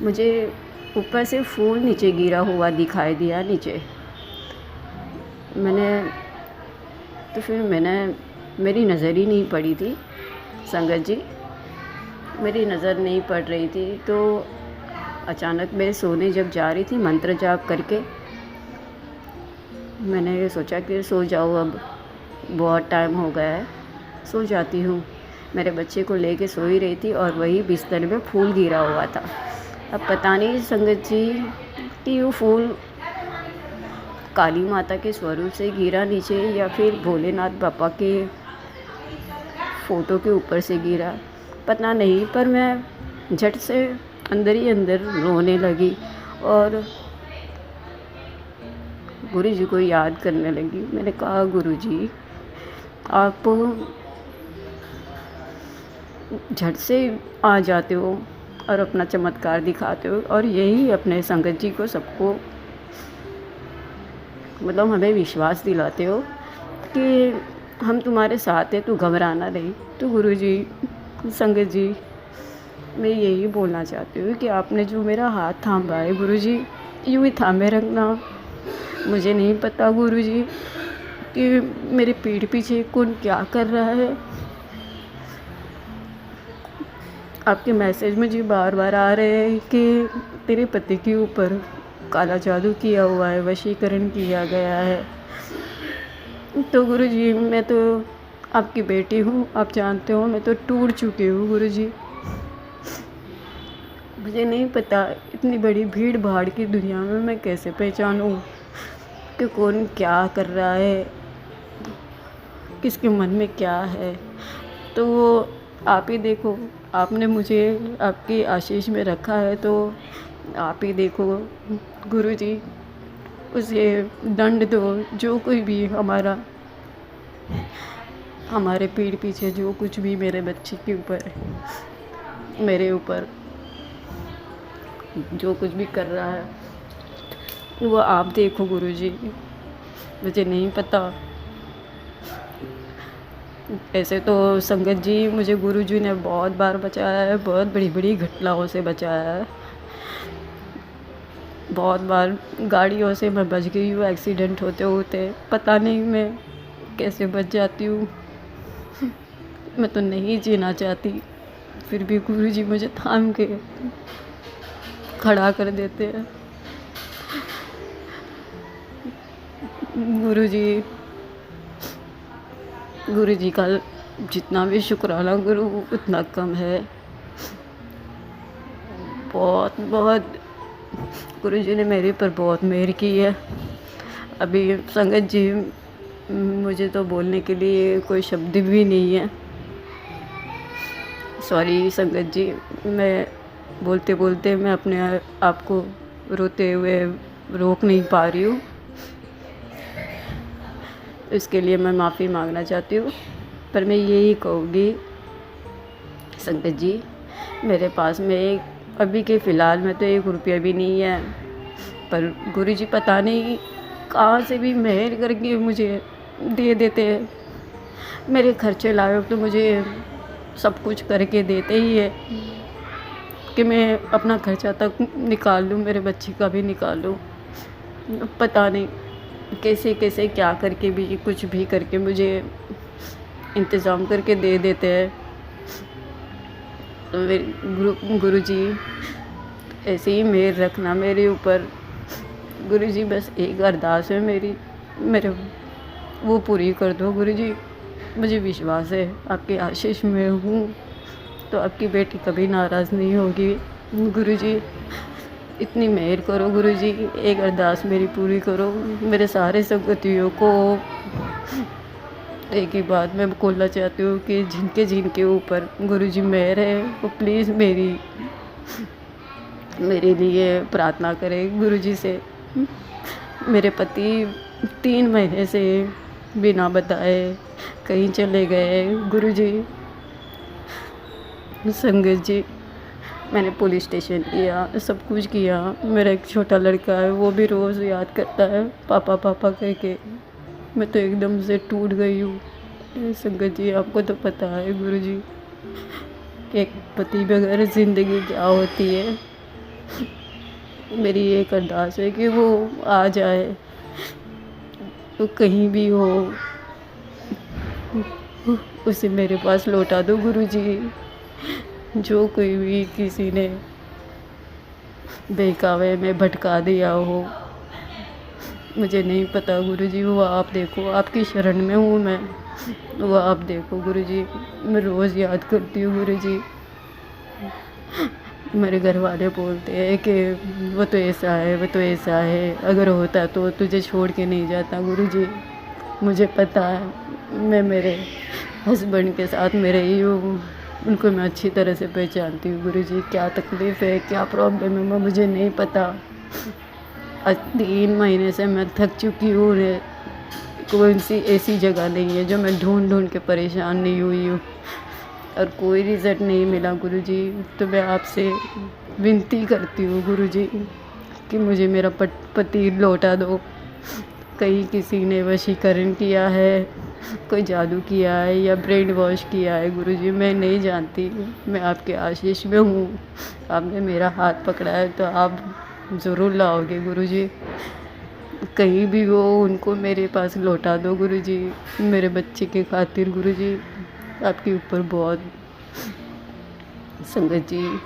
मुझे ऊपर से फूल नीचे गिरा हुआ दिखाई दिया नीचे। फिर मेरी नज़र ही नहीं पड़ी थी संगत जी, मेरी नज़र नहीं पड़ रही थी। तो अचानक मैं सोने जब जा रही थी मंत्र जाप करके, मैंने सोचा कि सो जाओ, अब बहुत टाइम हो गया है, सो जाती हूँ। मेरे बच्चे को लेके सो ही रही थी और वही बिस्तर में फूल गिरा हुआ था। अब पता नहीं संगत जी कि वो फूल काली माता के स्वरूप से गिरा नीचे या फिर भोलेनाथ बाबा के फ़ोटो के ऊपर से गिरा, पता नहीं। पर मैं झट से अंदर ही अंदर रोने लगी और गुरु जी को याद करने लगी। मैंने कहा, गुरु जी आप झट से आ जाते हो और अपना चमत्कार दिखाते हो और यही अपने संगत जी को सबको मतलब हमें विश्वास दिलाते हो कि हम तुम्हारे साथ हैं, तू घबराना नहीं। तो गुरु जी, संगत जी, मैं यही बोलना चाहती हूँ कि आपने जो मेरा हाथ थामा है गुरु जी, यूँ ही थामे रखना। मुझे नहीं पता गुरु जी कि मेरे पीठ पीछे कौन क्या कर रहा है। आपके मैसेज मुझे बार बार आ रहे हैं कि तेरे पति के ऊपर काला जादू किया हुआ है, वशीकरण किया गया है। तो गुरु जी, मैं तो आपकी बेटी हूँ, आप जानते हो, मैं तो टूट चुकी हूँ गुरु जी। मुझे नहीं पता इतनी बड़ी भीड़ भाड़ की दुनिया में मैं कैसे पहचानूँ कि कौन क्या कर रहा है, किसके मन में क्या है। तो वो आप ही देखो, आपने मुझे आपकी आशीष में रखा है, तो आप ही देखो गुरु जी, उसे दंड दो। जो कोई भी हमारे पीठ पीछे जो कुछ भी मेरे बच्चे के ऊपर, मेरे ऊपर जो कुछ भी कर रहा है, वो आप देखो गुरु जी। मुझे नहीं पता। ऐसे तो संगत जी, मुझे गुरु जी ने बहुत बार बचाया है, बहुत बड़ी बड़ी घटनाओं से बचाया है। बहुत बार गाड़ियों से मैं बच गई हूँ, एक्सीडेंट होते होते, पता नहीं मैं कैसे बच जाती हूँ। मैं तो नहीं जीना चाहती, फिर भी गुरु जी मुझे थाम के खड़ा कर देते हैं। गुरु जी का जितना भी शुक्राना करूँ उतना कम है। बहुत बहुत गुरु जी ने मेरे पर बहुत मेहर की है। अभी संगत जी, मुझे तो बोलने के लिए कोई शब्द भी नहीं है। सॉरी संगत जी, मैं बोलते बोलते मैं अपने आप को रोते हुए रोक नहीं पा रही हूँ। इसके लिए मैं माफ़ी मांगना चाहती हूँ। पर मैं यही कहूँगी संगत जी, मेरे पास में अभी के फ़िलहाल में तो 1 रुपया भी नहीं है, पर गुरु जी पता नहीं कहाँ से भी मेहर करके मुझे दे देते हैं। मेरे खर्चे लायक तो मुझे सब कुछ करके देते ही है कि मैं अपना खर्चा तक निकाल लूँ, मेरे बच्चे का भी निकाल लूँ। पता नहीं कैसे कैसे क्या करके भी, कुछ भी करके मुझे इंतज़ाम करके दे देते हैं। तो मेरे गुरु जी ऐसे ही मेहर रखना मेरे ऊपर। गुरु जी बस एक अरदास है मेरे वो पूरी कर दो गुरु जी। मुझे विश्वास है आपके आशीष में हूँ तो आपकी बेटी कभी नाराज़ नहीं होगी। गुरु जी इतनी मेहर करो गुरु जी, एक अरदास मेरी पूरी करो। मेरे सारे संगतियों को एक ही बात मैं बोलना चाहती हूँ कि जिनके ऊपर गुरु जी मेहर है वो प्लीज़ मेरे लिए प्रार्थना करें गुरु जी से। मेरे पति 3 महीने से बिना बताए कहीं चले गए गुरु जी। संगत जी मैंने पुलिस स्टेशन किया, सब कुछ किया। मेरा एक छोटा लड़का है, वो भी रोज़ याद करता है पापा पापा करके। मैं तो एकदम से टूट गई हूँ। संगत जी, आपको तो पता है गुरु जी कि एक पति बगैर ज़िंदगी क्या होती है। मेरी एक अरदास है कि वो आ जाए, तो कहीं भी हो उसे मेरे पास लौटा दो गुरु जी। जो कोई भी किसी ने बहकावे में भटका दिया हो, मुझे नहीं पता गुरु जी, वो आप देखो, आपकी शरण में हूँ मैं, वो आप देखो गुरु जी। मैं रोज़ याद करती हूँ गुरु जी। मेरे घर वाले बोलते हैं कि वो तो ऐसा है, वो तो ऐसा है, अगर होता तो तुझे छोड़ के नहीं जाता गुरु जी। मुझे पता है, मैं मेरे हस्बैंड के साथ मेरे ही हूँ, उनको मैं अच्छी तरह से पहचानती हूँ गुरु जी। क्या तकलीफ़ है, क्या प्रॉब्लम है, मुझे नहीं पता। आज 3 महीने से मैं थक चुकी हूँ। कोई सी ऐसी जगह नहीं है जो मैं ढूंढ ढूंढ के परेशान नहीं हुई हूँ, और कोई रिज़ल्ट नहीं मिला गुरु जी। तो मैं आपसे विनती करती हूँ गुरु जी कि मुझे मेरा पति लौटा दो। कहीं किसी ने वशीकरण किया है, कोई जादू किया है या ब्रेन वॉश किया है गुरु जी, मैं नहीं जानती। मैं आपके आशीष में हूँ, आपने मेरा हाथ पकड़ा है तो आप ज़रूर लाओगे गुरु जी। कहीं भी हो, उनको मेरे पास लौटा दो गुरु जी, मेरे बच्चे के खातिर गुरु जी। आपके ऊपर बहुत संगत जी,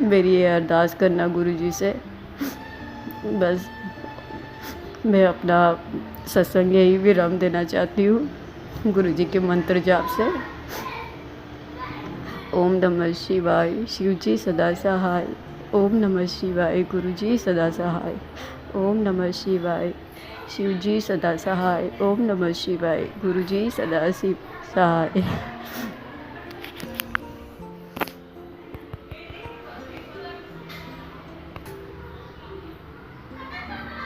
मेरी ये अरदास करना गुरु जी से। बस मैं अपना सत्संग यही विराम देना चाहती हूँ गुरु जी के मंत्र जाप से। ओम नमः शिवाय, शिव जी सदा सहाय। ओम नमः शिवाय, गुरु जी सदा सहाय। ओम नमः शिवाय, शिव जी सदा सहाय। ओम नमः शिवाय, गुरु जी सदा सहाय।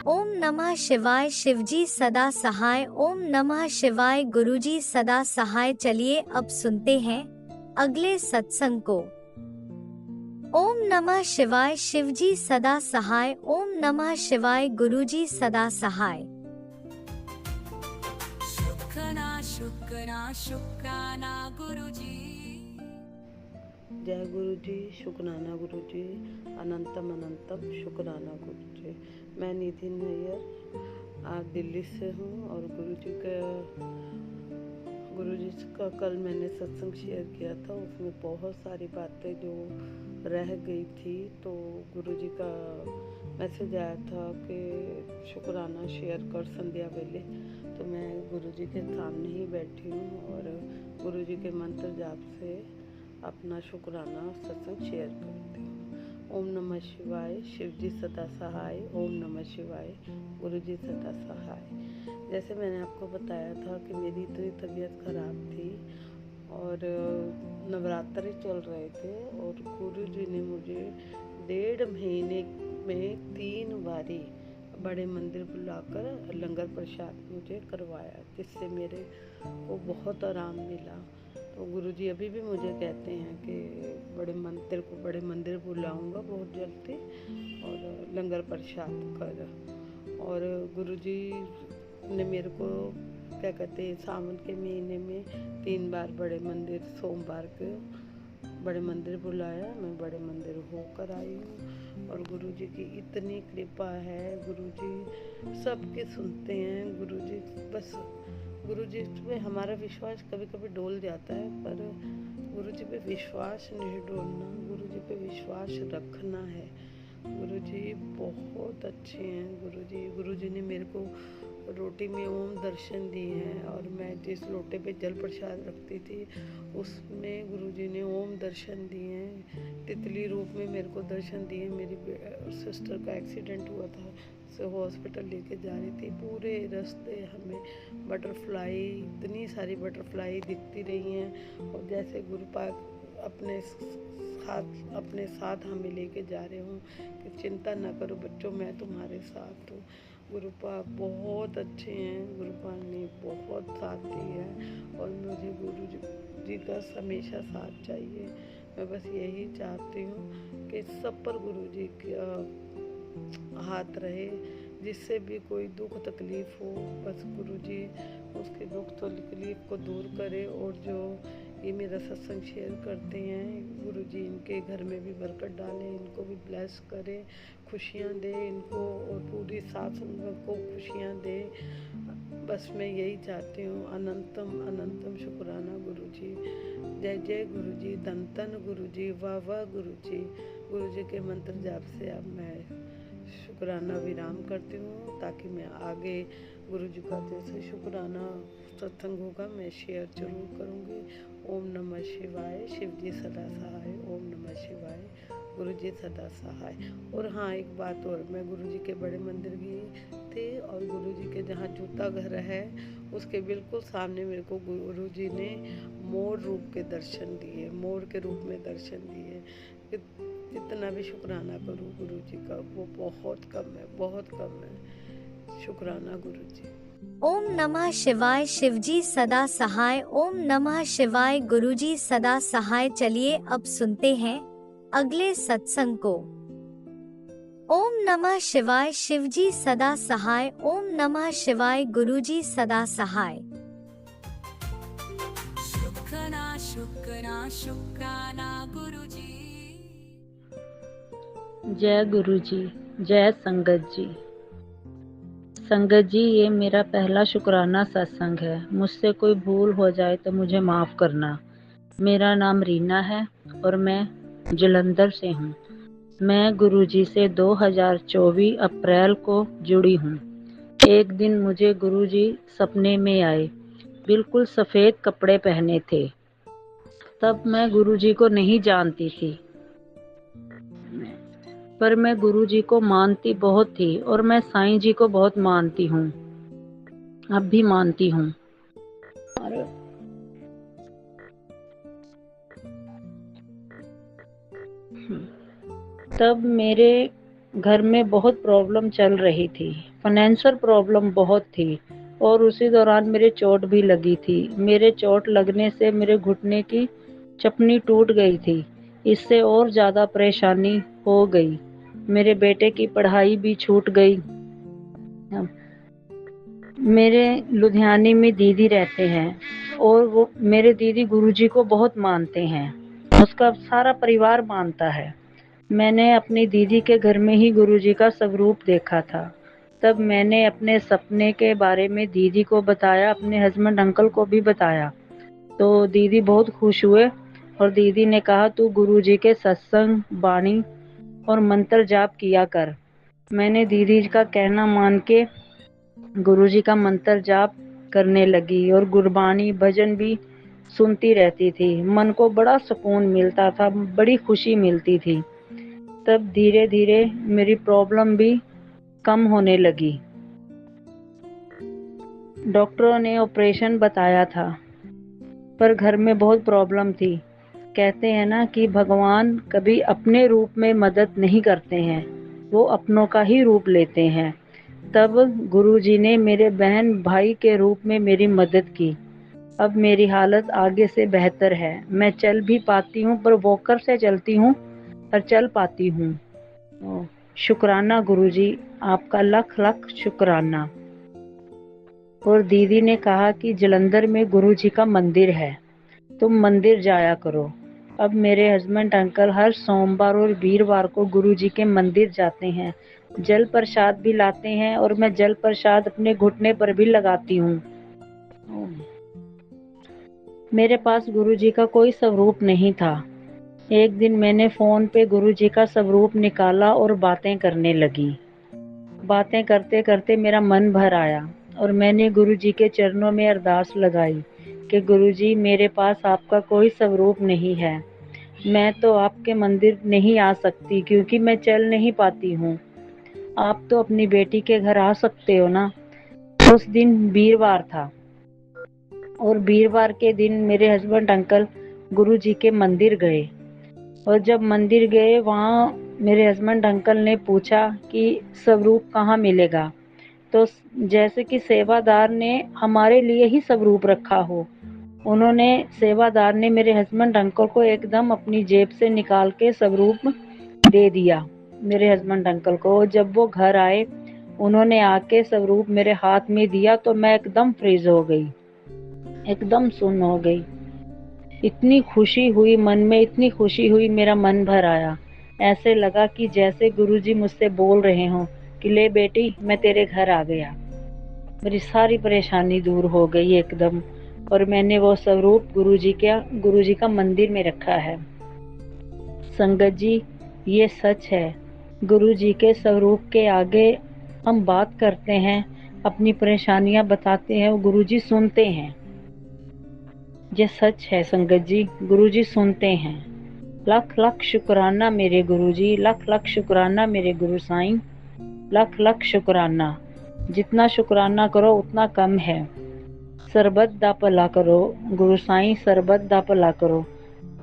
ओम नमः शिवाय, शिवजी सदा सहाय। ओम नमः शिवाय, गुरुजी सदा सहाय। चलिए अब सुनते हैं अगले सत्संग को। ओम नमः शिवाय, शिवजी सदा सहाय। ओम नमः शिवाय, गुरुजी सदा सहाय। शुक्राना शुक्राना शुक्राना गुरुजी। जय गुरु जी, शुक्राना गुरु जी, अनंतम अनंतम शुक्राना गुरु जी। मैं निधि नैयर आज दिल्ली से हूँ, और गुरु जी का कल मैंने सत्संग शेयर किया था, उसमें बहुत सारी बातें जो रह गई थी, तो गुरु जी का मैसेज आया था कि शुक्राना शेयर कर संध्या वेले। तो मैं गुरु जी के सामने ही बैठी हूँ और गुरु जी के मंत्र जाप से अपना शुक्राना सत्संग शेयर करती हूँ। ओम नमः शिवाय, शिव जी सदा सहाय। ओम नमः शिवाय, गुरु जी सदा सहाय। जैसे मैंने आपको बताया था कि मेरी इतनी तबीयत खराब थी और नवरात्रि चल रहे थे, और गुरु जी ने मुझे 1.5 महीने में 3 बारी बड़े मंदिर बुलाकर लंगर प्रसाद मुझे करवाया, जिससे मेरे को बहुत आराम मिला। तो गुरुजी अभी भी मुझे कहते हैं कि बड़े मंदिर बुलाऊंगा बहुत जल्दी और लंगर प्रसाद कर। और गुरुजी ने मेरे को क्या कहते हैं, सावन के महीने में 3 बार बड़े मंदिर, सोमवार के बड़े मंदिर बुलाया। मैं बड़े मंदिर होकर आई हूँ, और गुरुजी की इतनी कृपा है। गुरुजी सबके सुनते हैं। गुरुजी पे हमारा विश्वास कभी कभी डोल जाता है, पर गुरुजी पे विश्वास नहीं डोलना, गुरुजी पे विश्वास रखना है। गुरुजी बहुत अच्छे हैं। गुरुजी ने मेरे को रोटी में ओम दर्शन दिए हैं, और मैं जिस लोटे पे जल प्रसाद रखती थी उसमें गुरुजी ने ओम दर्शन दिए हैं। तितली रूप में मेरे को दर्शन दिए। मेरी सिस्टर का एक्सीडेंट हुआ था, से हॉस्पिटल लेके जा रही थी, पूरे रास्ते हमें बटरफ्लाई, इतनी सारी बटरफ्लाई दिखती रही हैं, और जैसे गुरुपाक अपने साथ हमें लेके जा रहे हूँ कि चिंता ना करो बच्चों, मैं तुम्हारे साथ हूँ। गुरुपाक बहुत अच्छे हैं। गुरुपाक ने बहुत साथ दिया है, और मुझे गुरु जी का हमेशा साथ चाहिए। मैं बस यही चाहती हूँ कि सब पर गुरुजी का हाथ रहे, जिससे भी कोई दुख तकलीफ हो बस गुरुजी उसके दुख तकलीफ को दूर करे। और जो ये मेरा सत्संग शेयर करते हैं, गुरुजी इनके घर में भी बरकत डाले, इनको भी ब्लेस करे, खुशियाँ दे इनको और पूरी साथ संगत को खुशियाँ दे। बस मैं यही चाहती हूँ। अनंतम अनंतम शुक्राना गुरुजी। जय जय गुरुजी, धन धन गुरुजी, वाह वाह गुरुजी। गुरुजी के मंत्र जाप से अब मैं शुक्राना विराम करती हूँ, ताकि मैं आगे गुरुजी का जैसे शुक्राना सत्संग होगा मैं शेयर जरूर करूँगी। ओम नमः शिवाय। शिव जी सदा सहाय। ओम नमः शिवाय। गुरु जी सदा सहाय। और हाँ, एक बात और, मैं गुरु जी के बड़े मंदिर गई थी और गुरु जी के जहाँ जूता घर है उसके बिल्कुल सामने मेरे को गुरु जी ने मोर रूप के दर्शन दिए, मोर के रूप में दर्शन दिए। जितना भी शुक्राना करूँ गुरु जी का वो बहुत कम है, बहुत कम है। शुक्राना गुरु जी। ओम नमः शिवाय। शिवजी सदा सहाय। ओम नमः शिवाय। गुरुजी सदा सहाय। चलिए अब सुनते हैं अगले सत्संग को। ओम नमः शिवाय। शिवजी सदा सहाय। ओम नमः शिवाय। गुरुजी सदा सहाय। शुक्राना शुक्राना शुक्राना गुरुजी। जय गुरु जी, जय संगत जी। संगत जी, ये मेरा पहला शुक्राना सत्संग है। मुझसे कोई भूल हो जाए तो मुझे माफ़ करना। मेरा नाम रीना है और मैं जलंधर से हूँ। मैं गुरुजी से 2024 अप्रैल को जुड़ी हूँ। एक दिन मुझे गुरुजी सपने में आए। बिल्कुल सफ़ेद कपड़े पहने थे। तब मैं गुरुजी को नहीं जानती थी, पर मैं गुरुजी को मानती बहुत थी और मैं साईं जी को बहुत मानती हूँ, अब भी मानती हूँ। तब मेरे घर में बहुत प्रॉब्लम चल रही थी, फाइनेंशियल प्रॉब्लम बहुत थी और उसी दौरान मेरे चोट भी लगी थी। मेरे चोट लगने से मेरे घुटने की चपनी टूट गई थी। इससे और ज़्यादा परेशानी हो गई। मेरे बेटे की पढ़ाई भी छूट गई। मेरे लुधियाने में दीदी रहते हैं और वो मेरे दीदी गुरुजी को बहुत मानते हैं। उसका सारा परिवार मानता है। मैंने अपनी दीदी के घर में ही गुरुजी का स्वरूप देखा था। तब मैंने अपने सपने के बारे में दीदी को बताया, अपने हस्बैंड अंकल को भी बताया। तो दीदी बहुत खुश हुए और दीदी ने कहा, तू गुरुजी के सत्संग, बाणी और मंत्र जाप किया कर। मैंने दीदी का कहना मान के गुरुजी का मंत्र जाप करने लगी और गुरबानी भजन भी सुनती रहती थी। मन को बड़ा सुकून मिलता था, बड़ी खुशी मिलती थी। तब धीरे धीरे मेरी प्रॉब्लम भी कम होने लगी। डॉक्टरों ने ऑपरेशन बताया था, पर घर में बहुत प्रॉब्लम थी। कहते हैं ना कि भगवान कभी अपने रूप में मदद नहीं करते हैं, वो अपनों का ही रूप लेते हैं। तब गुरुजी ने मेरे बहन भाई के रूप में मेरी मदद की। अब मेरी हालत आगे से बेहतर है। मैं चल भी पाती हूँ, पर वॉकर से चलती हूँ पर चल पाती हूँ। शुक्राना गुरुजी, आपका लख लख शुक्राना। और दीदी ने कहा कि जलंधर में गुरुजी का मंदिर है, तुम मंदिर जाया करो। अब मेरे हस्बैंड अंकल हर सोमवार और वीरवार को गुरुजी के मंदिर जाते हैं, जल प्रसाद भी लाते हैं और मैं जल प्रसाद अपने घुटने पर भी लगाती हूँ। मेरे पास गुरुजी का कोई स्वरूप नहीं था। एक दिन मैंने फ़ोन पे गुरुजी का स्वरूप निकाला और बातें करने लगी। बातें करते करते मेरा मन भर आया और मैंने गुरुजी के चरणों में अरदास लगाई कि गुरुजी, मेरे पास आपका कोई स्वरूप नहीं है। मैं तो आपके मंदिर नहीं आ सकती क्योंकि मैं चल नहीं पाती हूँ। आप तो अपनी बेटी के घर आ सकते हो ना। उस दिन वीरवार था और वीरवार के दिन मेरे हस्बैंड अंकल गुरुजी के मंदिर गए और जब मंदिर गए वहाँ मेरे हस्बैंड अंकल ने पूछा कि स्वरूप कहाँ मिलेगा। तो जैसे कि सेवादार ने हमारे लिए ही स्वरूप रखा हो उन्होंने सेवादार ने मेरे हस्बैंड अंकल को एकदम अपनी जेब से निकाल के स्वरूप दे दिया मेरे हस्बैंड अंकल को। जब वो घर आए उन्होंने आके स्वरूप मेरे हाथ में दिया तो मैं एकदम फ्रीज हो गई, एकदम सुन्न हो गई। इतनी खुशी हुई मन में, इतनी खुशी हुई, मेरा मन भर आया। ऐसे लगा कि जैसे गुरुजी मुझसे बोल रहे हों कि ले बेटी मैं तेरे घर आ गया। मेरी सारी परेशानी दूर हो गई एकदम। और मैंने वो स्वरूप गुरुजी का मंदिर में रखा है। संगत जी ये सच है, गुरुजी के स्वरूप के आगे हम बात करते हैं, अपनी परेशानियां बताते हैं, वो गुरुजी सुनते हैं। ये सच है संगत जी, गुरुजी सुनते हैं। लख लख शुक्राना मेरे गुरुजी, लख लख शुक्राना मेरे गुरु साईं, लख लख शुक्राना। जितना शुक्राना करो उतना कम है। सरबत दा भला करो गुरु साईं, सरबत दा भला करो।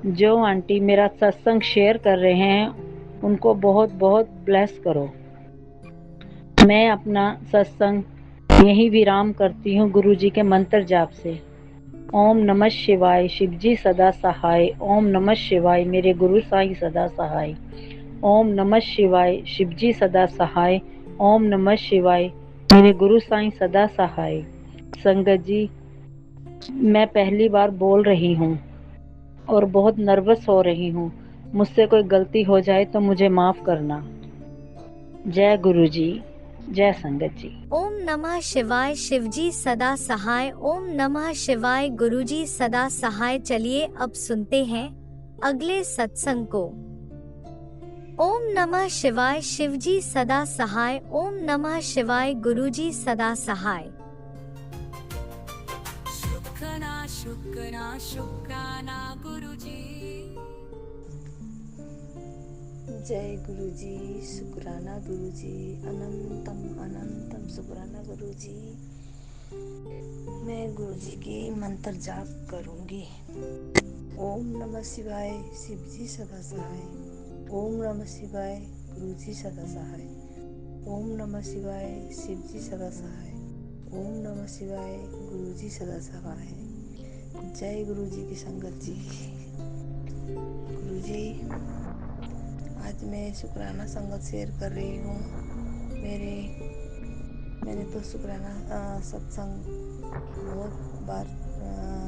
जो आंटी मेरा सत्संग शेयर कर रहे हैं उनको बहुत बहुत ब्लेस करो। मैं अपना सत्संग यही विराम करती हूँ गुरुजी के मंत्र जाप से। ओम नमः शिवाय, शिवजी सदा सहाय। ओम नमः शिवाय, मेरे गुरु साईं सदा सहाय। ओम नमः शिवाय, शिवजी सदा सहाय। ओम नमः शिवाय, मेरे गुरु साईं सदा सहाय। संगत जी मैं पहली बार बोल रही हूँ और बहुत नर्वस हो रही हूँ। मुझसे कोई गलती हो जाए तो मुझे माफ करना। जय गुरुजी, जय संगत जी। ओम नमः शिवाय, शिवजी सदा सहाय। ओम नमः शिवाय, गुरुजी सदा सहाय। चलिए अब सुनते हैं अगले सत्संग को। ओम नमः शिवाय, शिवजी सदा सहाय। ओम नमः शिवाय, गुरुजी सदा सहाय। शुक्राना गुरुजी। जय गुरुजी, शुक्राना गुरुजी, अनंतम अनंतम शुक्राना गुरुजी। मैं गुरुजी की मंत्र जाप करूंगी। ओम नमः शिवाय, शिवजी सदा सहाय। ओम नमः शिवाय, गुरुजी सदा सहाय। ओम नमः शिवाय, शिवजी सदा सहाय। ओम नमः शिवाय, गुरुजी सदा सहाय। जय गुरुजी की संगत जी। गुरुजी आज मैं शुक्राना संगत शेयर कर रही हूँ। मैंने तो शुक्राना सत्संग बहुत बार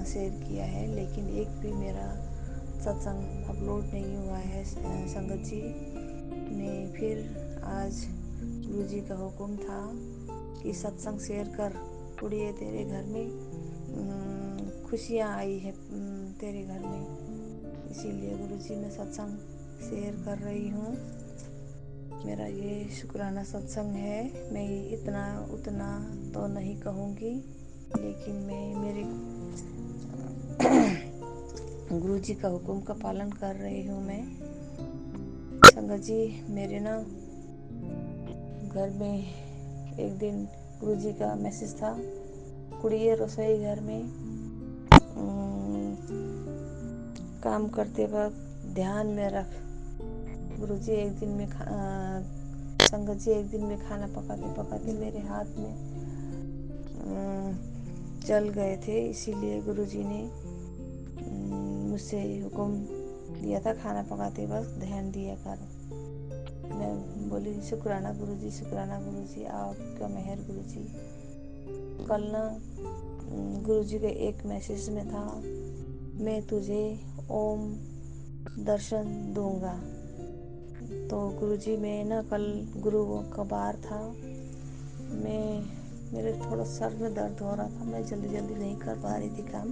शेयर किया है, लेकिन एक भी मेरा सत्संग अपलोड नहीं हुआ है। संगत जी मैं फिर आज गुरुजी का हुक्म था कि सत्संग शेयर कर कुड़िए, तेरे घर में खुशियाँ आई है तेरे घर में। इसीलिए गुरुजी मैं सत्संग शेयर कर रही हूँ। मेरा ये शुक्राना सत्संग है। मैं इतना उतना तो नहीं कहूँगी, लेकिन मैं मेरे गुरुजी का हुक्म का पालन कर रही हूँ। मैं संगत जी मेरे ना घर में एक दिन गुरुजी का मैसेज था, कुड़िए रसोई घर में काम करते वक्त ध्यान में रख। गुरुजी एक दिन में संगत जी एक दिन में खाना पकाते पकाते मेरे हाथ में जल गए थे। इसीलिए गुरुजी ने मुझसे हुक्म दिया था खाना पकाते वक्त ध्यान दिया कर। मैं बोली शुक्राना गुरुजी, शुक्राना गुरुजी, आपका मेहर गुरुजी। कल ना गुरुजी के एक मैसेज में था, मैं तुझे ओम दर्शन दूंगा। तो गुरुजी मैं ना कल गुरु का बार था, मेरे थोड़ा सर में दर्द हो रहा था, मैं जल्दी नहीं कर पा रही थी काम।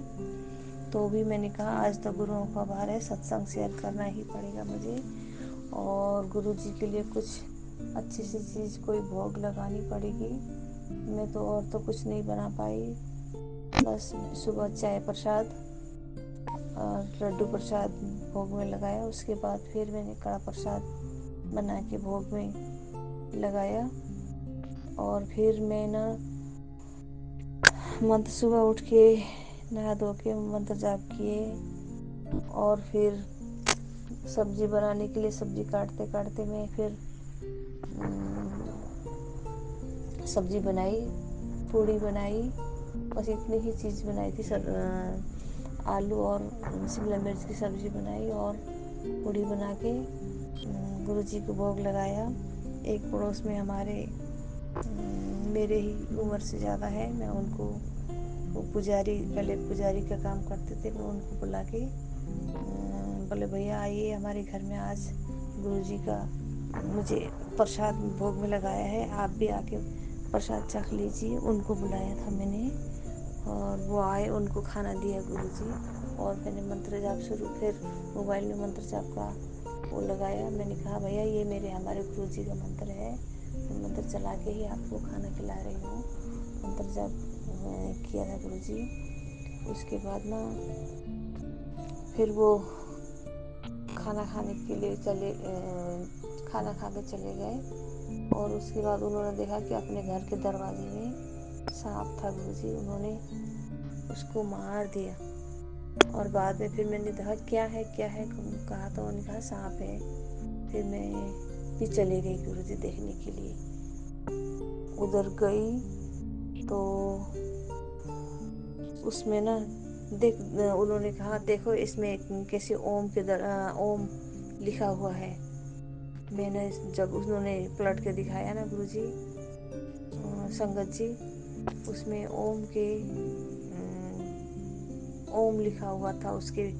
तो भी मैंने कहा आज तो गुरुओं का बार है, सत्संग शेयर करना ही पड़ेगा मुझे, और गुरुजी के लिए कुछ अच्छी सी चीज़ कोई भोग लगानी पड़ेगी। मैं तो और तो कुछ नहीं बना पाई, बस सुबह चाय प्रसाद और लड्डू प्रसाद भोग में लगाया। उसके बाद फिर मैंने कड़ा प्रसाद बना के भोग में लगाया, और फिर मैं ना मंत्र सुबह उठ के नहा धो के मंत्र जाप किए, और फिर सब्जी बनाने के लिए सब्जी काटते काटते मैं फिर सब्जी बनाई, पूड़ी बनाई, बस इतनी ही चीज़ बनाई थी। आलू और शिमला मिर्च की सब्ज़ी बनाई और पूड़ी बना के गुरुजी को भोग लगाया। एक पड़ोस में हमारे मेरे ही उम्र से ज़्यादा है, मैं उनको, वो पुजारी, पहले पुजारी का काम करते थे, मैं उनको बुला के बोले भैया आइए हमारे घर में, आज गुरुजी का मुझे प्रसाद भोग में लगाया है, आप भी आके प्रसाद चख लीजिए। उनको बुलाया था मैंने और वो आए, उनको खाना दिया गुरुजी। और मैंने मंत्र जाप शुरू, फिर मोबाइल में मंत्र जाप का वो लगाया। मैंने कहा भैया ये हमारे गुरुजी का मंत्र है, मैं मंत्र चला के ही आपको खाना खिला रही हूँ। मंत्र जाप किया था गुरुजी। उसके बाद ना फिर वो खाना खाने के लिए खाना खा के चले गए। और उसके बाद उन्होंने देखा कि अपने घर के दरवाजे में सांप था गुरुजी, उन्होंने उसको मार दिया। और बाद में फिर मैंने देखा क्या है कहा, तो उन्होंने कहा सांप है। फिर मैं भी चली गई गुरुजी देखने के लिए। उधर गई तो उसमें ना उन्होंने कहा देखो इसमें कैसे ओम लिखा हुआ है। मैंने जब उन्होंने पलट के दिखाया ना गुरुजी, संगत जी, उसमें ओम लिखा हुआ था उसके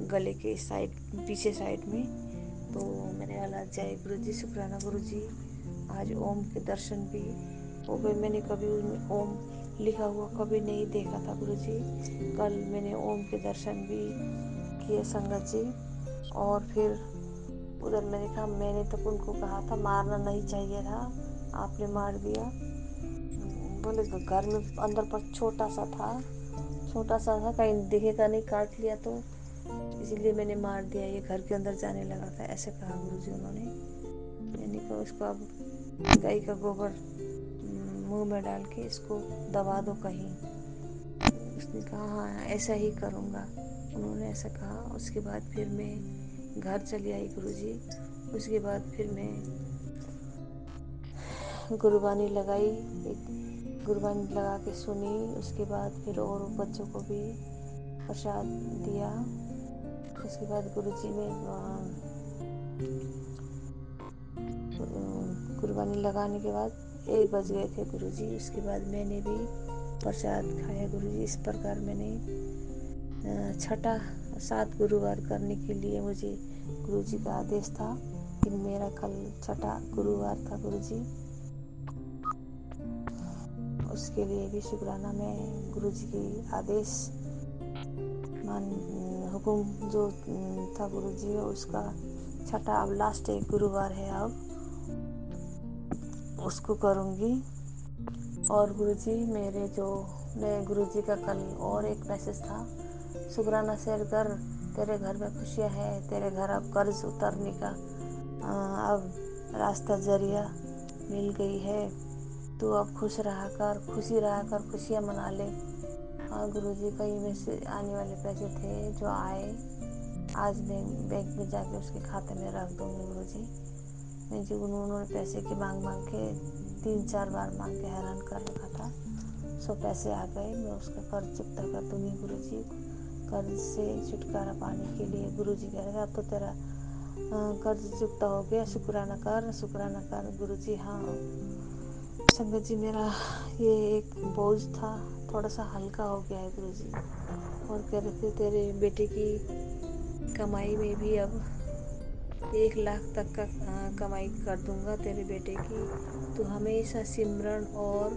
गले के साइड, पीछे साइड में। तो मैंने बोला जय गुरुजी, शुक्राना गुरुजी, आज ओम के दर्शन भी हो गए। मैंने कभी उसमें ओम लिखा हुआ कभी नहीं देखा था गुरुजी। कल मैंने ओम के दर्शन भी किए संगत जी। और फिर उधर मैंने तो उनको कहा था मारना नहीं चाहिए था, आपने मार दिया। बोले घर में अंदर पर छोटा सा था, कहीं दिखेगा नहीं, काट लिया तो इसीलिए मैंने मार दिया, ये घर के अंदर जाने लगा था, ऐसे कहा गुरुजी उन्होंने। मैंने कहा उसको अब गाय का गोबर मुंह में डाल के इसको दबा दो कहीं। उसने कहा हाँ ऐसा ही करूँगा, उन्होंने ऐसा कहा। उसके बाद फिर मैं घर चली आई गुरुजी। उसके बाद फिर मैं गुरबानी लगाई, एक गुरबानी लगा के सुनी। उसके बाद फिर और बच्चों को भी प्रसाद दिया। उसके बाद गुरुजी में गुरबानी लगाने के बाद 1 बज गए थे गुरुजी। उसके बाद मैंने भी प्रसाद खाया गुरुजी। इस प्रकार मैंने 7 गुरुवार करने के लिए मुझे गुरुजी का आदेश था कि मेरा कल 6 गुरुवार था गुरुजी। उसके लिए भी शुक्राना, मैं गुरुजी की आदेश हुक्म जो था गुरुजी का, उसका 6 अब लास्ट एक गुरुवार है, अब उसको करूँगी। और गुरुजी मैं गुरुजी का कल और एक मैसेज था, शुक्राना शेयर कर, तेरे घर में खुशियाँ हैं, तेरे घर अब कर्ज उतरने का अब रास्ता जरिया मिल गई है, तू अब खुशी रहा कर, खुशियाँ मना ले। हाँ गुरुजी, कहीं में से आने वाले पैसे थे जो आए, आज बैंक में जाके उसके खाते में रख दूँगी गुरुजी। मुझे उन्होंने पैसे की मांग के 3-4 बार मांग के हैरान कर रखा था। सो पैसे आ गए, मैं उसका कर्ज चुकता कर दूँगी गुरुजी। कर्ज से छुटकारा पाने के लिए गुरुजी कहेगा अब तो तेरा कर्ज चुकता हो गया, शुक्राना कर गुरुजी। हाँ संगत जी, मेरा ये एक बोझ था थोड़ा सा हल्का हो गया है गुरुजी। और कह रहे थे तेरे बेटे की कमाई में भी अब 1 लाख तक का कमाई कर दूंगा तेरे बेटे की। तू हमेशा सिमरन और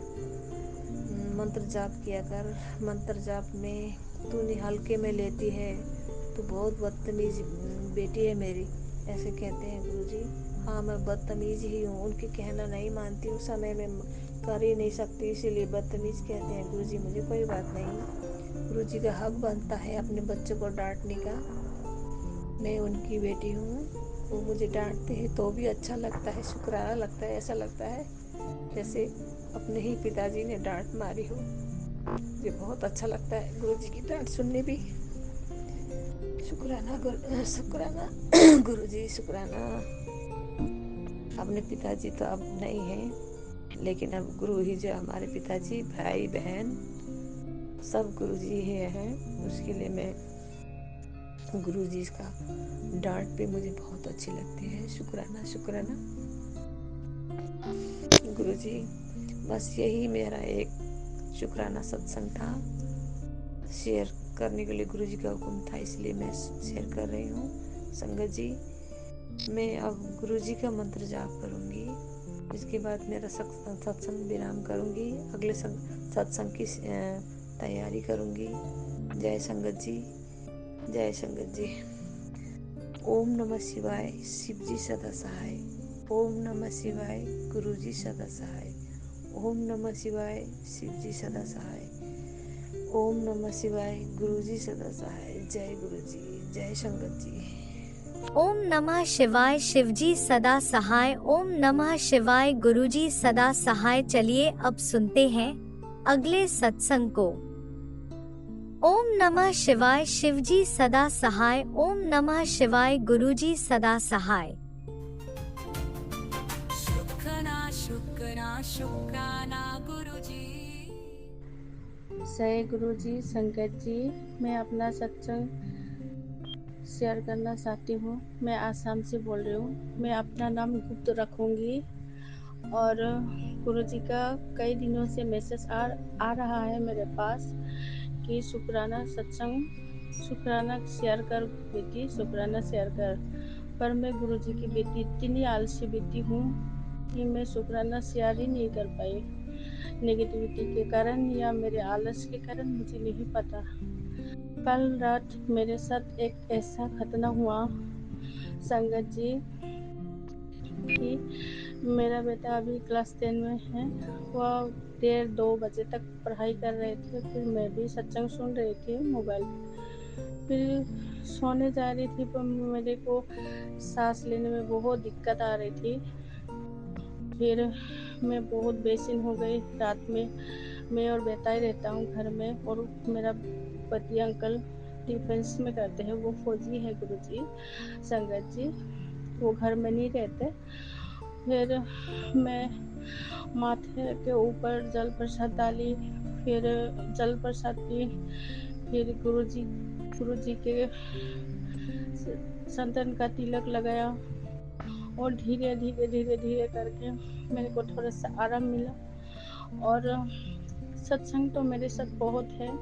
मंत्र जाप किया कर। मंत्र जाप में तूने हल्के में लेती है, तू बहुत बदतमीज बेटी है मेरी, ऐसे कहते हैं गुरुजी। हाँ मैं बदतमीज ही हूँ, उनके कहना नहीं मानती हूँ, समय में कर ही नहीं सकती, इसीलिए बदतमीज कहते हैं गुरुजी मुझे। कोई बात नहीं, गुरुजी का हक बनता है अपने बच्चों को डांटने का। मैं उनकी बेटी हूँ, वो मुझे डांटते हैं तो भी अच्छा लगता है, शुक्राना लगता है, ऐसा लगता है जैसे अपने ही पिताजी ने डांट मारी हो। मुझे बहुत अच्छा लगता है गुरुजी की डांट सुनने भी। शुक्राना गुरुजी, शुक्राना। अपने पिताजी तो अब नहीं हैं, लेकिन अब गुरु ही जो हमारे पिताजी, भाई बहन सब गुरुजी ही हैं। उसके लिए मैं गुरुजी का डांट भी मुझे बहुत अच्छी लगती है। शुक्राना शुक्राना गुरुजी। बस यही मेरा एक शुक्राना सत्संग था, शेयर करने के लिए गुरुजी का हुक्म था, इसलिए मैं शेयर कर रही हूँ। संगत जी, मैं अब गुरुजी का मंत्र जाप करूँगी, इसके बाद मेरा सत्संग विराम करूँगी, अगले सत्संग की तैयारी करूँगी। जय संगत जी, जय संगत जी। ओम नमः शिवाय, शिव जी सदा सहाय। ओम नमः शिवाय, गुरुजी सदा सहाय। ओम नमः शिवाय, शिव जी सदा सहाय। ओम नमः शिवाय, गुरुजी सदा सहाय। जय गुरुजी, जय संगत जी। ओम नमः शिवाय, शिवजी सदा सहाय। ओम नमः शिवाय, गुरुजी सदा सहाय। चलिए अब सुनते हैं अगले सत्संग को। ओम नमः शिवाय, शिवजी सदा सहाय। ओम नमः शिवाय, गुरुजी सदा सहाय। शुक्राना गुरुजी। जय गुरुजी, संगत जी, मैं अपना सत्संग शेयर करना चाहती हूँ। मैं आसाम से बोल रही हूँ। मैं अपना नाम गुप्त रखूँगी। और गुरुजी का कई दिनों से मैसेज आ रहा है मेरे पास कि शुक्राना सत्संग, शुक्राना शेयर कर बेटी, शुक्राना शेयर कर। पर मैं गुरुजी की बेटी इतनी आलसी बेटी हूँ कि मैं शुक्राना शेयर ही नहीं कर पाई, नेगेटिविटी के कारण या मेरे आलस के कारण, मुझे नहीं पता। कल रात मेरे साथ एक ऐसा घटना हुआ संगत जी कि मेरा बेटा अभी क्लास 10 में है। वह 1:30-2 बजे तक पढ़ाई कर रहे थे, फिर मैं भी सत्संग सुन रही थी मोबाइल पे। फिर सोने जा रही थी, पर मेरे को सांस लेने में बहुत दिक्कत आ रही थी। फिर मैं बहुत बेचैन हो गई। रात में मैं और बेटा ही रहता हूँ घर में, और मेरा पति अंकल डिफेंस में करते हैं, वो फौजी है गुरुजी, संगत जी, वो घर में नहीं रहते। फिर मैं माथे के ऊपर जल प्रसाद डाली, फिर जल प्रसाद पी, फिर गुरुजी के संतन का तिलक लगाया, और धीरे धीरे करके मेरे को थोड़ा सा आराम मिला। और सत्संग तो मेरे साथ बहुत है।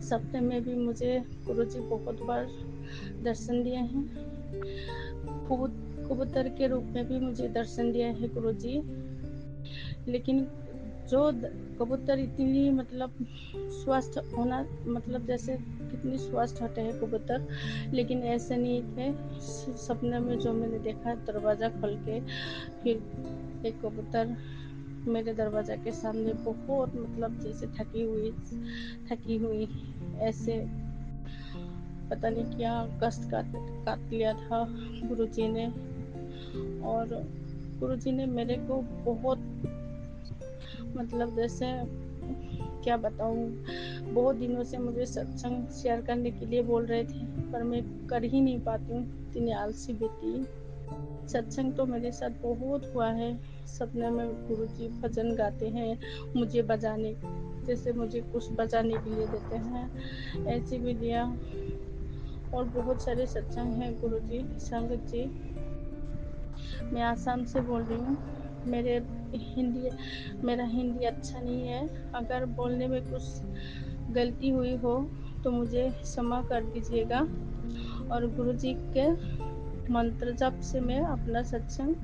सप्ताह में भी मुझे गुरुजी बहुत बार दर्शन दिए हैं। कबूतर के रूप में भी मुझे दर्शन दिया है गुरुजी। लेकिन जो कबूतर इतनी मतलब स्वस्थ होना, मतलब जैसे कितनी स्वस्थ होते हैं कबूतर, लेकिन ऐसे नहीं थे। सपने में जो मैंने देखा, दरवाज़ा खोल के फिर एक कबूतर मेरे दरवाज़ा के सामने बहुत मतलब जैसे थकी हुई ऐसे, पता नहीं क्या कष्ट काट लिया था गुरुजी ने। और गुरुजी ने मेरे को बहुत मतलब जैसे क्या बताऊँ, बहुत दिनों से मुझे सत्संग शेयर करने के लिए बोल रहे थे, पर मैं कर ही नहीं पाती हूँ, इतनी आलसी बेटी। सत्संग तो मेरे साथ बहुत हुआ है। सपने में गुरुजी भजन गाते हैं मुझे बजाने, जैसे मुझे कुछ बजाने के लिए देते हैं, ऐसे भी दिया। और बहुत सारे सत्संग हैं गुरुजी, संगत जी। मैं आसाम से बोल रही हूँ। मेरा हिंदी अच्छा नहीं है। अगर बोलने में कुछ गलती हुई हो तो मुझे क्षमा कर दीजिएगा। और गुरुजी के मंत्र जप से मैं अपना सत्संग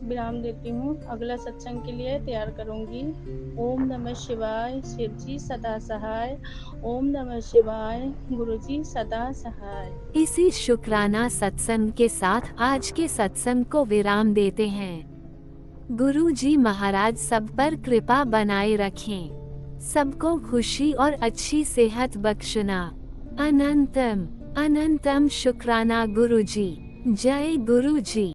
विराम देती हूँ, अगला सत्संग के लिए तैयार करूँगी। ओम नमः शिवाय, शिव जी सदा सहाय। ओम नमः शिवाय, गुरुजी सदा सहाय। इसी शुक्राना सत्संग के साथ आज के सत्संग को विराम देते हैं। गुरु जी महाराज सब पर कृपा बनाए रखें, सबको खुशी और अच्छी सेहत बख्शना। अनंतम अनंतम शुक्राना गुरु जी। जय गुरु जी।